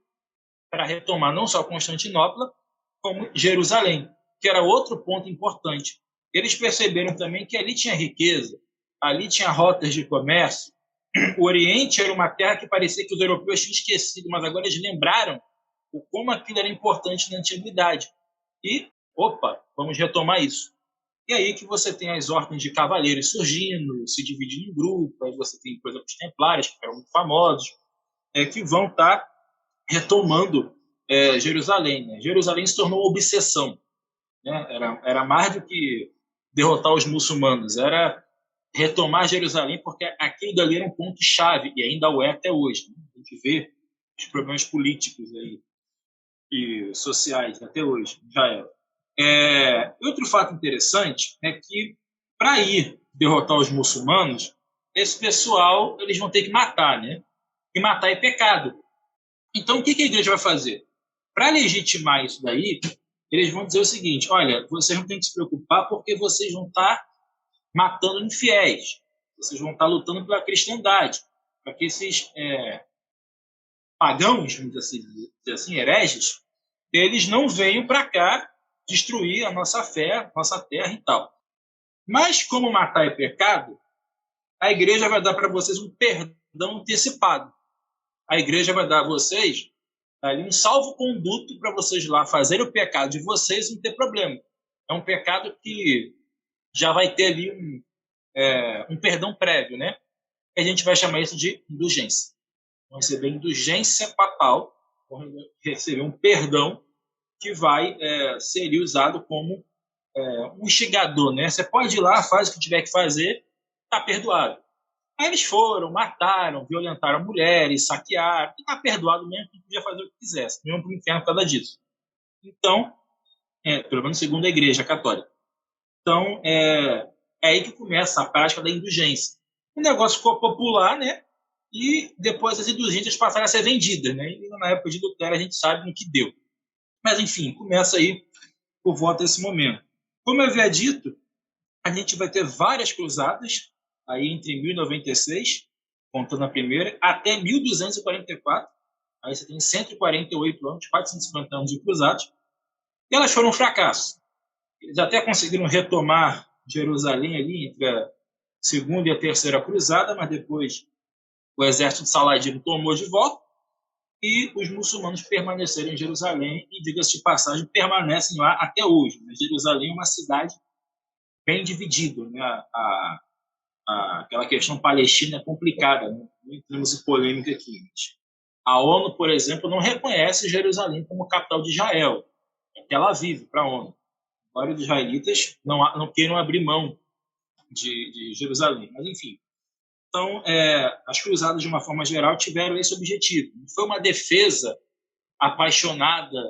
para retomar não só Constantinopla, como Jerusalém, que era outro ponto importante. Eles perceberam também que ali tinha riqueza, ali tinha rotas de comércio. O Oriente era uma terra que parecia que os europeus tinham esquecido, mas agora eles lembraram o como aquilo era importante na antiguidade. E, vamos retomar isso. E aí que você tem as ordens de cavaleiros surgindo, se dividindo em grupos. Aí você tem, por exemplo, os templários, que eram muito famosos, que vão estar retomando Jerusalém. Né? Jerusalém se tornou uma obsessão. Né? Era mais do que derrotar os muçulmanos, era retomar Jerusalém, porque aquilo dali era um ponto-chave, e ainda o é até hoje. Né? A gente vê os problemas políticos aí, e sociais até hoje, já é. Outro fato interessante é que, para ir derrotar os muçulmanos, esse pessoal eles vão ter que matar, né? E matar é pecado. Então, o que a igreja vai fazer? Para legitimar isso daí, eles vão dizer o seguinte: olha, vocês não têm que se preocupar porque vocês vão estar matando infiéis, vocês vão estar lutando pela cristandade, para que esses pagãos, vamos dizer assim, hereges, eles não venham para cá destruir a nossa fé, nossa terra e tal. Mas, como matar é pecado, a igreja vai dar para vocês um perdão antecipado. A igreja vai dar a vocês ali um salvo-conduto para vocês lá fazerem o pecado de vocês e não ter problema. É um pecado que já vai ter ali um perdão prévio, né? A gente vai chamar isso de indulgência. Vão receber indulgência papal, vão receber um perdão que vai ser usado como um instigador, né? Você pode ir lá, faz o que tiver que fazer, está perdoado. Aí eles foram, mataram, violentaram mulheres, saquearam, e está perdoado mesmo, que podia fazer o que quisesse, mesmo para o inferno por causa disso. Então, pelo menos segundo a Igreja Católica. Então, é aí que começa a prática da indulgência. O negócio ficou popular, né? E depois as indulgências passaram a ser vendidas, né? E na época de Lutero a gente sabe no que deu. Mas, enfim, começa aí por volta desse momento. Como eu havia dito, a gente vai ter várias cruzadas, aí entre 1096, contando a primeira, até 1244. Aí você tem 148 anos, quase 150 anos de cruzados. E elas foram um fracasso. Eles até conseguiram retomar Jerusalém ali entre a segunda e a terceira cruzada, mas depois o exército de Saladino tomou de volta e os muçulmanos permaneceram em Jerusalém e, diga-se de passagem, permanecem lá até hoje. Jerusalém é uma cidade bem dividido, né? Aquela questão palestina é complicada, né? Não entramos em polêmica aqui. Mas a ONU, por exemplo, não reconhece Jerusalém como capital de Israel. É Tel Aviv para a ONU. Vários israelitas não queiram abrir mão de Jerusalém. Mas, enfim. Então, as cruzadas, de uma forma geral, tiveram esse objetivo. Não foi uma defesa apaixonada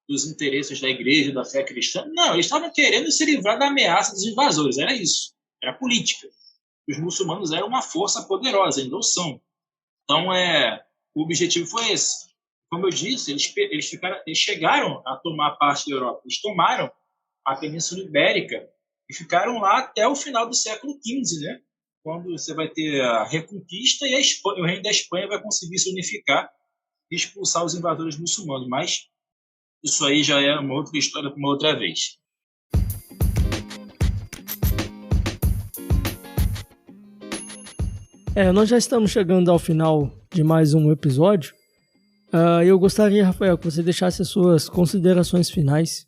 dos interesses da igreja, da fé cristã. Não, eles estavam querendo se livrar da ameaça dos invasores. Era isso. Era política. Os muçulmanos eram uma força poderosa, ainda são. Então, o objetivo foi esse. Como eu disse, eles chegaram a tomar parte da Europa. Eles tomaram a Península Ibérica e ficaram lá até o final do século XV, né? Quando você vai ter a Reconquista e o reino da Espanha vai conseguir se unificar e expulsar os invasores muçulmanos. Mas isso aí já é uma outra história para uma outra vez. Nós já estamos chegando ao final de mais um episódio. Eu gostaria, Rafael, que você deixasse as suas considerações finais.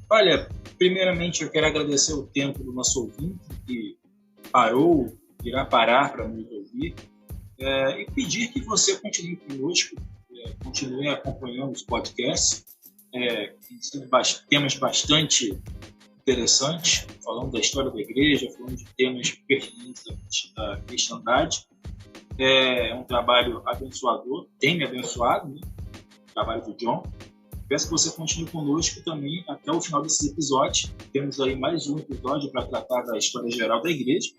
Olha, primeiramente eu quero agradecer o tempo do nosso ouvinte que irá parar para nos ouvir, e pedir que você continue conosco, continue acompanhando os podcasts, tem sido temas bastante interessantes, falando da história da igreja, falando de temas pertinentes da cristandade. É um trabalho abençoador, tem me abençoado, né? O trabalho do John. Peço que você continue conosco também até o final desses episódios. Temos aí mais um episódio para tratar da história geral da igreja.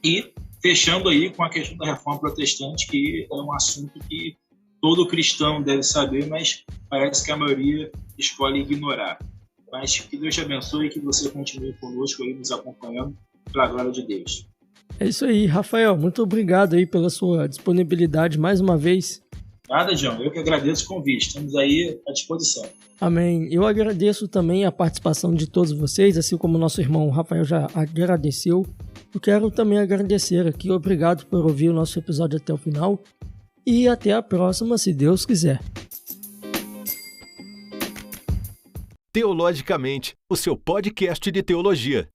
E fechando aí com a questão da reforma protestante, que é um assunto que todo cristão deve saber, mas parece que a maioria escolhe ignorar. Mas que Deus te abençoe e que você continue conosco aí, nos acompanhando, pela glória de Deus. É isso aí, Rafael. Muito obrigado aí pela sua disponibilidade mais uma vez. Nada, João. Eu que agradeço o convite. Estamos aí à disposição. Amém. Eu agradeço também a participação de todos vocês, assim como o nosso irmão Rafael já agradeceu. Eu quero também agradecer aqui. Obrigado por ouvir o nosso episódio até o final. E até a próxima, se Deus quiser. Teologicamente, o seu podcast de teologia.